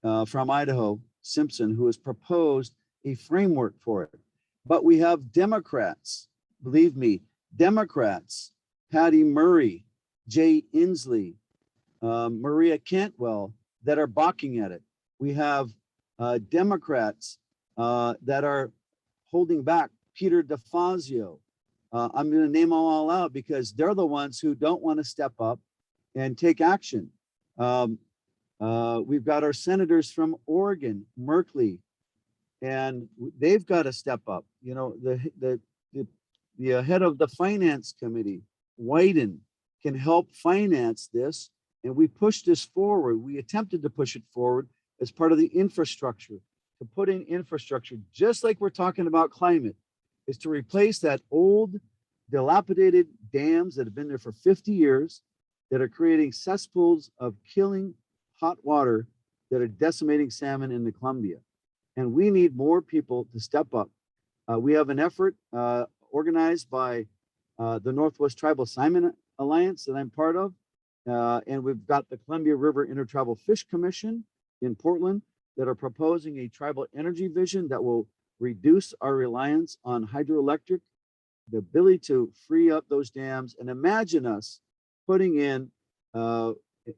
from Idaho, Simpson, who has proposed a framework for it. But we have Democrats, believe me, Democrats, Patty Murray, Jay Inslee, Maria Cantwell, that are balking at it. We have Democrats that are holding back, Peter DeFazio. I'm going to name them all out because they're the ones who don't want to step up and take action. We've got our senators from Oregon, Merkley, and they've got to step up. You know, the head of the finance committee, Wyden, can help finance this, and we pushed this forward. We attempted to push it forward as part of the infrastructure, to put in infrastructure, just like we're talking about climate, is to replace that old dilapidated dams that have been there for 50 years that are creating cesspools of killing hot water that are decimating salmon in the Columbia. And we need more people to step up. We have an effort organized by the Northwest Tribal Salmon Alliance that I'm part of. And we've got the Columbia River Intertribal Fish Commission in Portland that are proposing a tribal energy vision that will reduce our reliance on hydroelectric, the ability to free up those dams, and imagine us putting in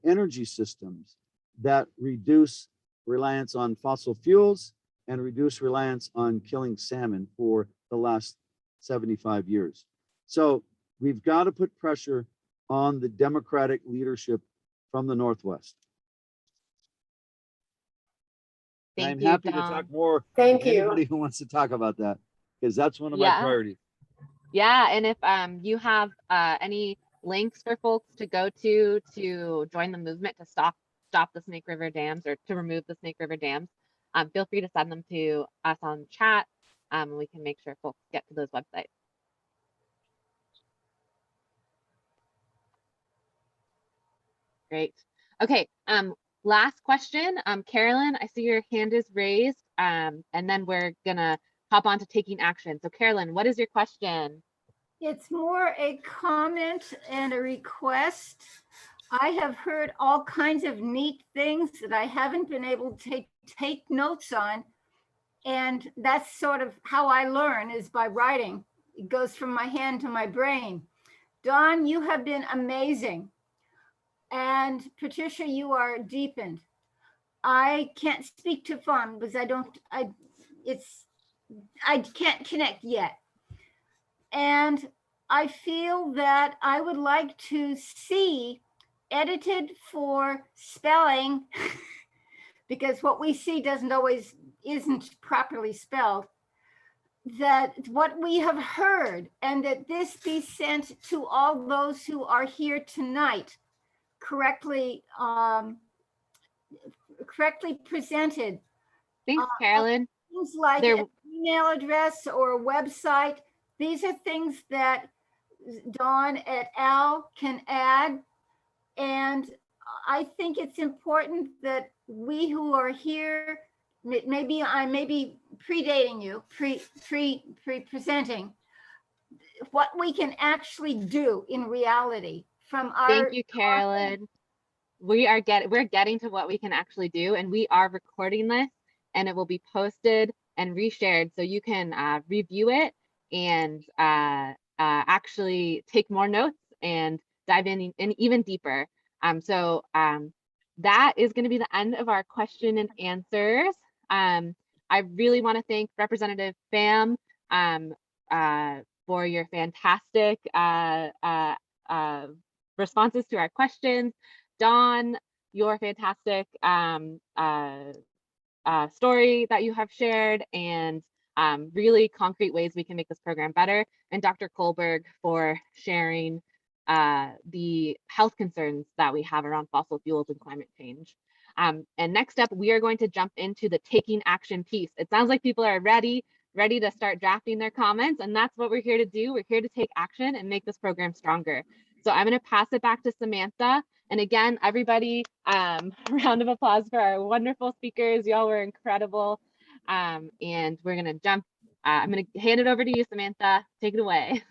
energy systems that reduce reliance on fossil fuels and reduce reliance on killing salmon for the last 75 years. So we've got to put pressure on the Democratic leadership from the Northwest. Thank I'm you, happy Don. to talk more. Thank with you. Anybody who wants to talk about that. because that's one of my Yeah. priorities. Yeah, and if you have any links for folks to go to join the movement to stop the Snake River dams or to remove the Snake River dams, feel free to send them to us on chat, and we can make sure folks get to those websites. Great. Okay. Last question. Carolyn, I see your hand is raised, and then we're gonna hop on to taking action. So Carolyn, what is your question? It's more a comment and a request. I have heard all kinds of neat things that I haven't been able to take notes on. And that's sort of how I learn, is by writing. It goes from my hand to my brain. Don, you have been amazing. And Patricia, you are deepened. I can't speak to Pham because I can't connect yet. And I feel that I would like to see edited for spelling because what we see isn't properly spelled, that what we have heard, and that this be sent to all those who are here tonight, correctly presented. Thanks, Carolyn. Things like an email address or a website. These are things that Don et al. Can add. And I think it's important that we who are here, maybe I may be predating you, presenting, what we can actually do in reality from our— Thank you, Carolyn. We're getting to what we can actually do, and we are recording this, and it will be posted and reshared so you can review it and actually take more notes and dive in even deeper. So that is going to be the end of our question and answers. I really want to thank Representative Pham for your fantastic responses to our questions. Don, your fantastic story that you have shared, and really concrete ways we can make this program better. And Dr. Kullberg for sharing the health concerns that we have around fossil fuels and climate change. And next up, we are going to jump into the taking action piece. It sounds like people are ready to start drafting their comments, and that's what we're here to do. We're here to take action and make this program stronger. So I'm going to pass it back to Samantha. And again, everybody, round of applause for our wonderful speakers. Y'all were incredible. And we're going to jump. I'm going to hand it over to you, Samantha. Take it away.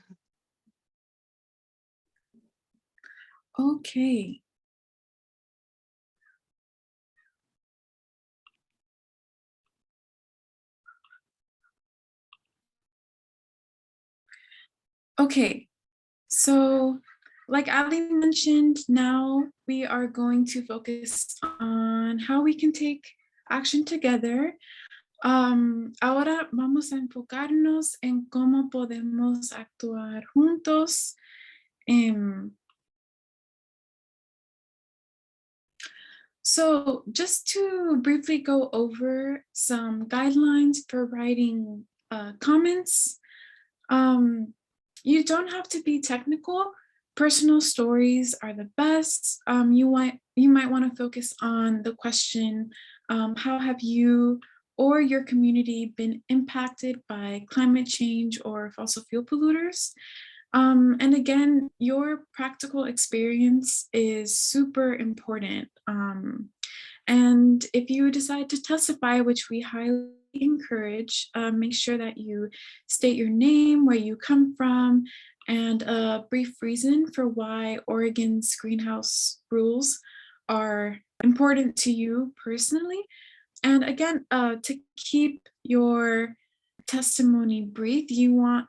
Okay. Okay, so like Allie mentioned, now we are going to focus on how we can take action together. Ahora vamos a enfocarnos en cómo podemos actuar juntos. So just to briefly go over some guidelines for writing comments. You don't have to be technical. Personal stories are the best. You might want to focus on the question, how have you or your community been impacted by climate change or fossil fuel polluters? And again, your practical experience is super important. And if you decide to testify, which we highly encourage, make sure that you state your name, where you come from, and a brief reason for why Oregon's greenhouse rules are important to you personally. And again, to keep your testimony brief, you want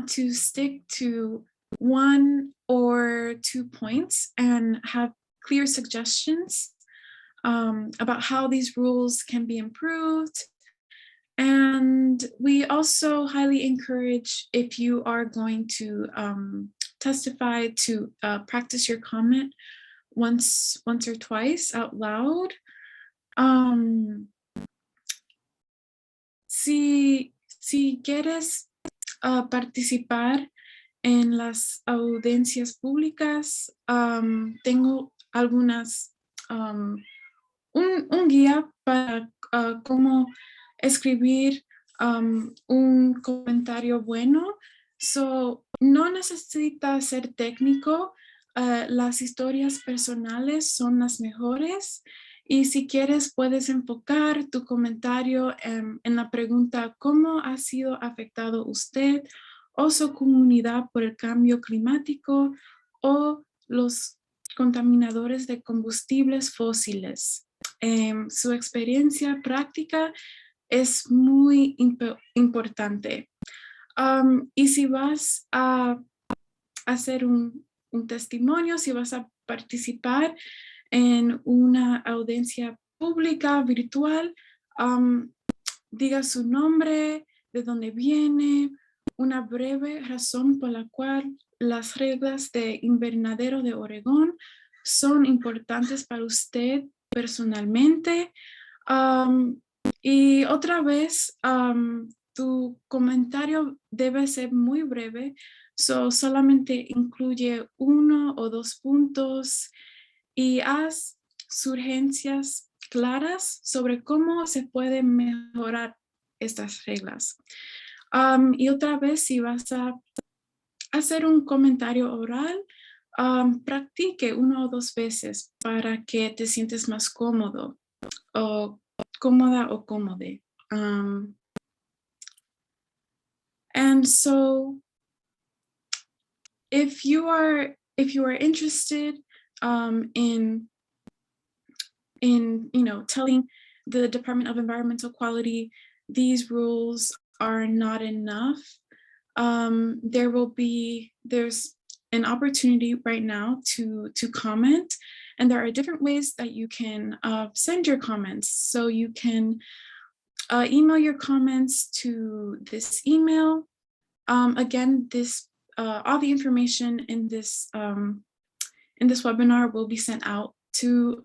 to stick to 1 or 2 points and have clear suggestions about how these rules can be improved. And we also highly encourage, if you are going to testify, to practice your comment once or twice out loud. Si quieres participar en las audiencias públicas, tengo algunas, un guía para cómo escribir un comentario bueno. So, no necesita ser técnico. Las historias personales son las mejores. Y si quieres, puedes enfocar tu comentario en la pregunta, ¿cómo ha sido afectado usted o su comunidad por el cambio climático o los contaminadores de combustibles fósiles? Su experiencia práctica es muy importante. Y si vas a hacer un testimonio, si vas a participar en una audiencia pública virtual, diga su nombre, de dónde viene, una breve razón por la cual las reglas de invernadero de Oregón son importantes para usted personalmente. Y otra vez, tu comentario debe ser muy breve, solamente incluye 1 o 2 puntos y haz sugerencias claras sobre cómo se pueden mejorar estas reglas. Y otra vez, si vas a hacer un comentario oral, practique 1 o 2 veces para que te sientes más cómodo o cómoda o cómode. And so if you are interested in telling the Department of Environmental Quality these rules are not enough, there's an opportunity right now to comment, and there are different ways that you can send your comments. So you can email your comments to this email. Again, all the information in this webinar will be sent out to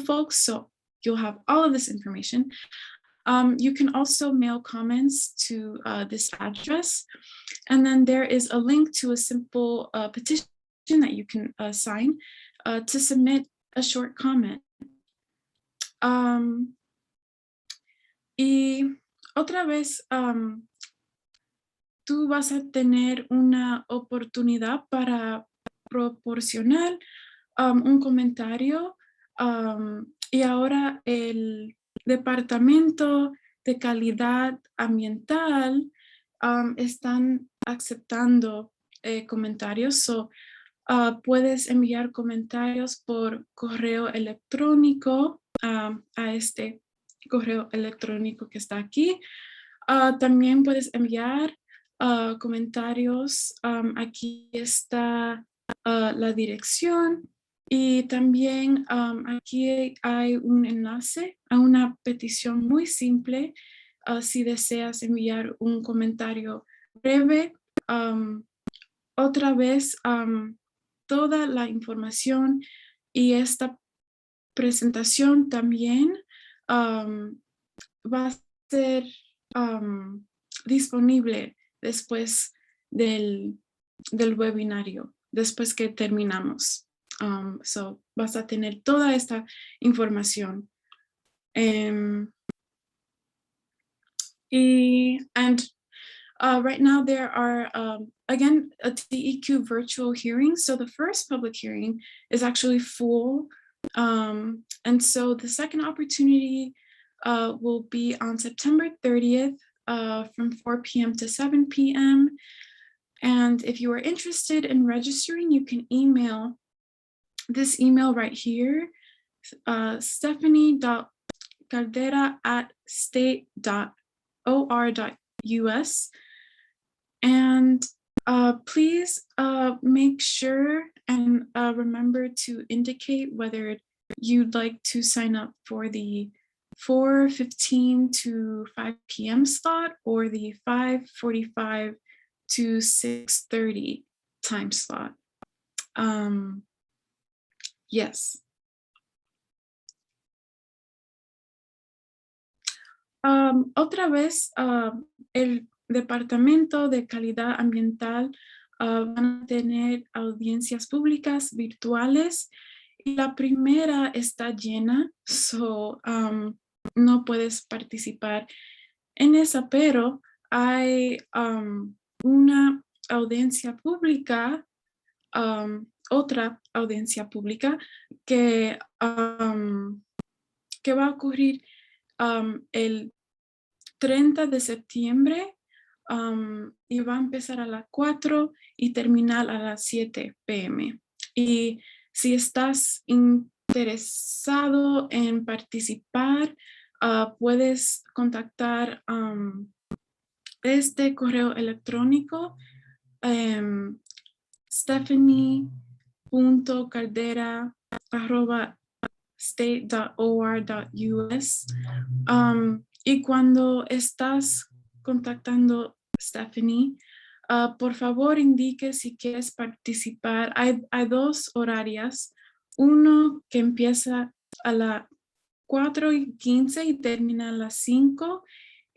folks, so you'll have all of this information. You can also mail comments to this address, and then there is a link to a simple petition that you can sign to submit a short comment. Y otra vez, tú vas a tener una oportunidad para proporcionar un comentario, y ahora el Departamento de Calidad Ambiental están aceptando comentarios. So, puedes enviar comentarios por correo electrónico a este correo electrónico que está aquí. También puedes enviar comentarios. Aquí está la dirección. Y también aquí hay un enlace a una petición muy simple si deseas enviar un comentario breve. Otra vez, toda la información y esta presentación también va a ser disponible después del webinario, después que terminamos. So vas a tener toda esta información. Right now there are, again, a TEQ virtual hearing. So the first public hearing is actually full. And so the second opportunity will be on September 30th from 4 p.m. to 7 p.m. And if you are interested in registering, you can email this email right here, stephanie.caldera@state.or.us. And please make sure and remember to indicate whether you'd like to sign up for the 4:15 to 5 p.m. slot or the 5:45 to 6:30 time slot. Yes. Otra vez, el Departamento de Calidad Ambiental van a tener audiencias públicas virtuales y la primera está llena, so no puedes participar en esa, pero hay una audiencia pública, otra audiencia pública que va a ocurrir el 30 de septiembre y va a empezar a las 4 y terminar a las 7 p.m. Y si estás interesado en participar, puedes contactar este correo electrónico stephanie.cardera@state.or.us. Y cuando estás contactando Stephanie, por favor indique si quieres participar. Hay dos horarias, uno que empieza a las 4:15 y termina a las 5,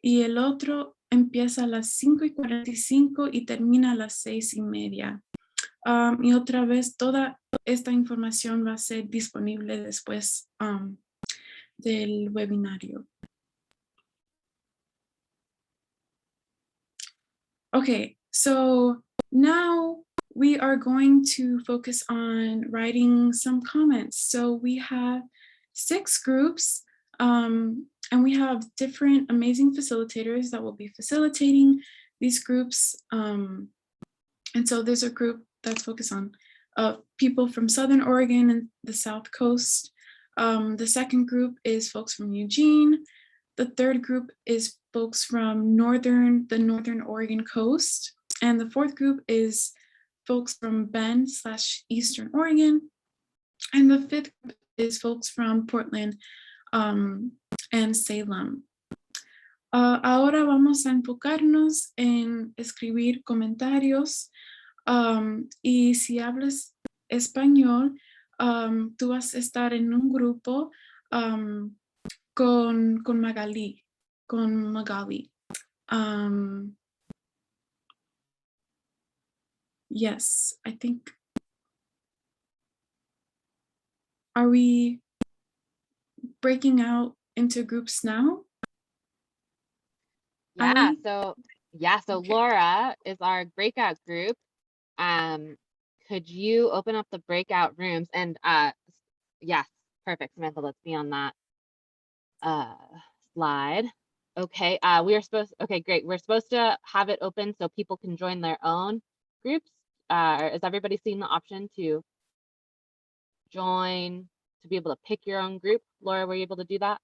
y el otro empieza a las 5:45 y termina a las 6:30. Y otra vez, toda esta información va a ser disponible después del webinario. Okay, so now we are going to focus on writing some comments. So we have 6 groups, and we have different amazing facilitators that will be facilitating these groups. And so there's a group that's focused on people from Southern Oregon and the South Coast. The second group is folks from Eugene. The third group is folks from the Northern Oregon coast. And the fourth group is folks from Bend/Eastern Oregon. And the fifth group is folks from Portland and Salem. Ahora vamos a enfocarnos en escribir comentarios. Y si hablas español, tú vas a estar en un grupo con Magali. Yes, I think. Are we breaking out into groups now? Yeah, Allie? so Okay. Laura is our breakout group. Could you open up the breakout rooms? And yes, perfect, Samantha, let's be on that slide. Okay, okay, great. We're supposed to have it open so people can join their own groups. Is everybody seeing the option to join, to be able to pick your own group? Laura, were you able to do that?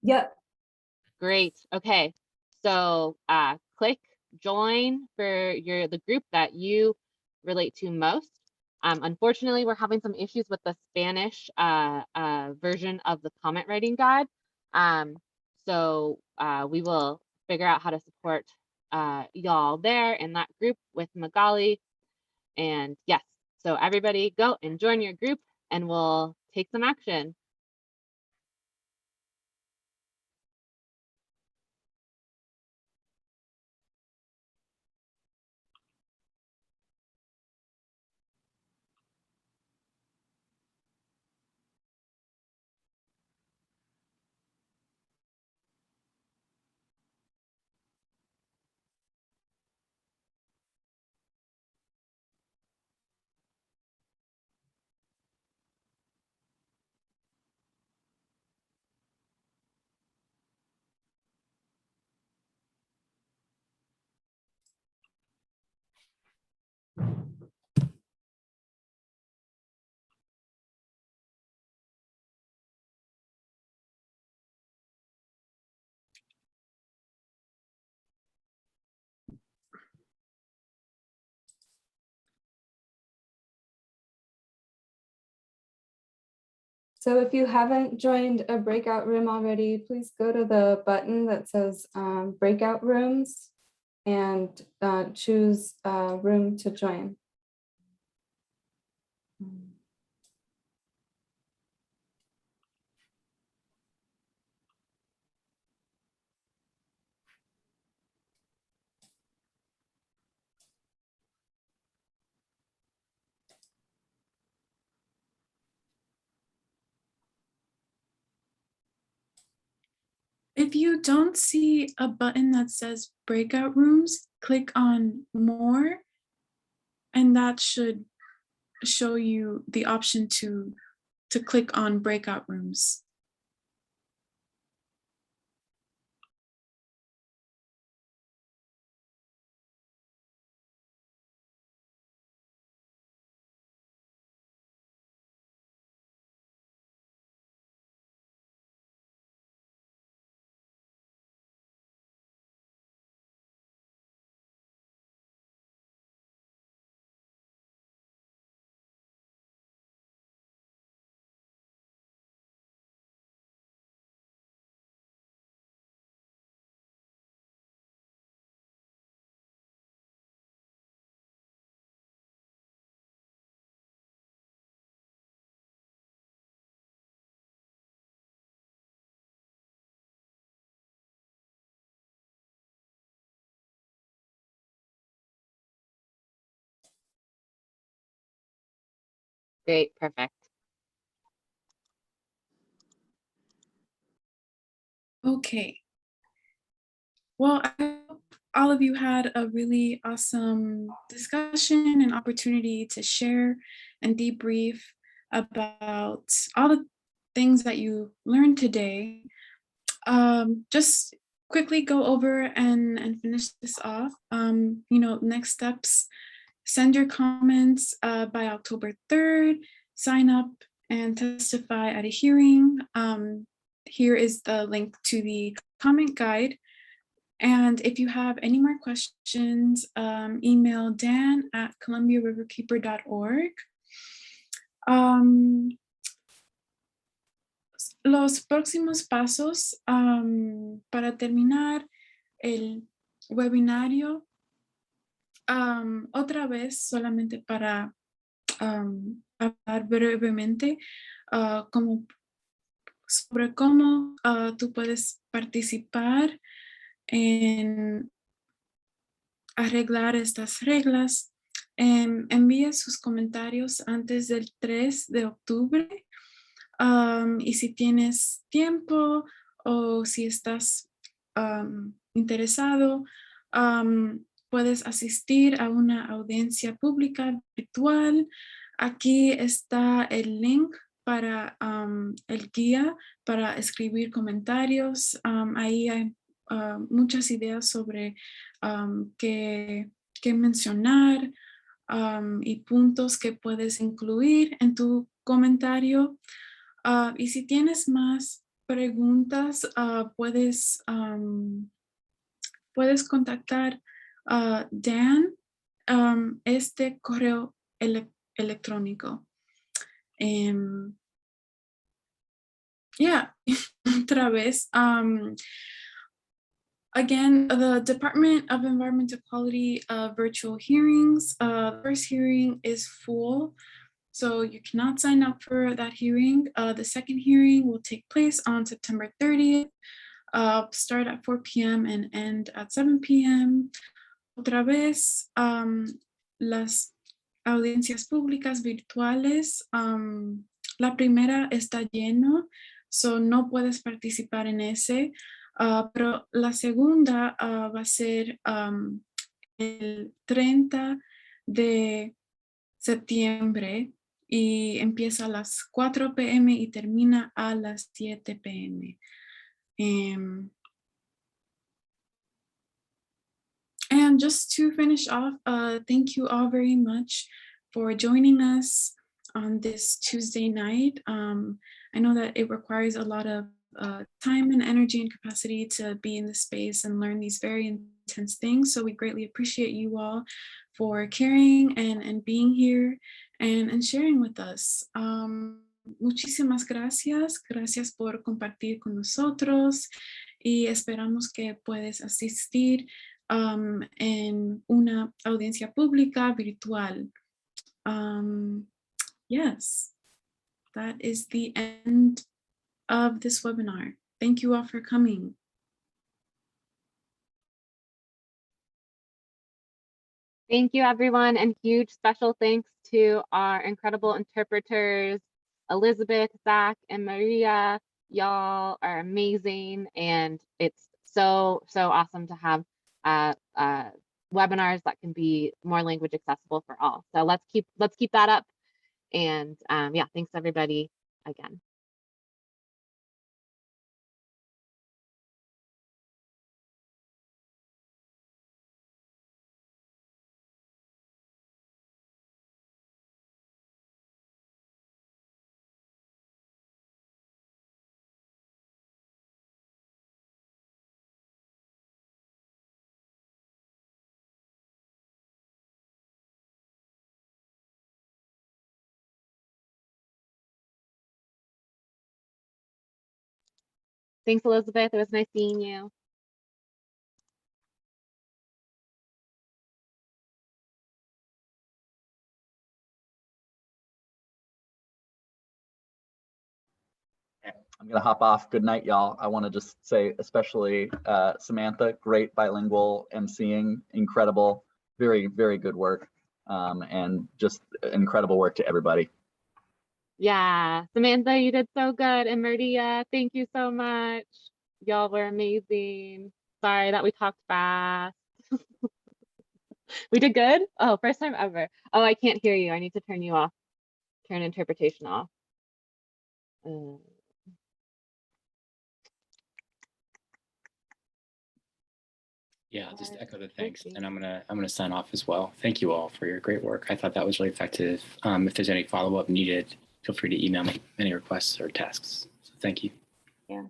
Yep. Great. Okay. So click join for the group that you relate to most. Unfortunately, we're having some issues with the Spanish version of the comment writing guide. So we will figure out how to support y'all there in that group with Magali. And yes, so everybody go and join your group and we'll take some action. So if you haven't joined a breakout room already, please go to the button that says breakout rooms and choose a room to join. If you don't see a button that says breakout rooms, click on more, and that should show you the option to click on breakout rooms. Great, perfect. Okay. Well, I hope all of you had a really awesome discussion and opportunity to share and debrief about all the things that you learned today. Just quickly go over and finish this off. Next steps, send your comments by October 3rd, sign up and testify at a hearing. Here is the link to the comment guide. And if you have any more questions, email dan@columbiariverkeeper.org. Los próximos pasos para terminar el webinario, otra vez solamente para hablar brevemente sobre cómo tú puedes participar en arreglar estas reglas. Envía sus comentarios antes del 3 de octubre. Y si tienes tiempo o si estás interesado, puedes asistir a una audiencia pública virtual. Aquí está el link para el guía para escribir comentarios. Ahí hay muchas ideas sobre qué mencionar y puntos que puedes incluir en tu comentario. Y si tienes más preguntas, puedes contactar a Dan, este correo electrónico. Otra vez. Again, the Department of Environmental Quality virtual hearings. First hearing is full, so you cannot sign up for that hearing. The second hearing will take place on September 30th, start at 4 p.m. and end at 7 p.m. Otra vez, las audiencias públicas virtuales, la primera está lleno, so no puedes participar en ese. Pero la segunda va a ser el 30 de septiembre y empieza a las 4 p.m. y termina a las 7 p.m. And just to finish off, thank you all very much for joining us on this Tuesday night. I know that it requires a lot of time and energy and capacity to be in this space and learn these very intense things. So we greatly appreciate you all for caring and being here and sharing with us. Muchísimas gracias. Gracias por compartir con nosotros y esperamos que puedes asistir en una audiencia pública virtual. Yes, that is the end of this webinar. Thank you all for coming. Thank you, everyone, and huge special thanks to our incredible interpreters, Elizabeth, Zach, and Maria. Y'all are amazing, and it's so awesome to have webinars that can be more language accessible for all. So let's keep that up. And yeah, thanks everybody again. Thanks, Elizabeth. It was nice seeing you. I'm gonna hop off. Good night, y'all. I want to just say, especially Samantha, great bilingual emceeing, incredible, very, very good work, and just incredible work to everybody. Yeah, Samantha, you did so good. And Maria, thank you so much. Y'all were amazing. Sorry that we talked fast. We did good? Oh, first time ever. Oh, I can't hear you. I need to turn you off. Turn interpretation off. Yeah, I'll just echo the thanks, and I'm gonna sign off as well. Thank you all for your great work. I thought that was really effective. If there's any follow-up needed, feel free to email me any requests or tasks. So thank you. Yeah.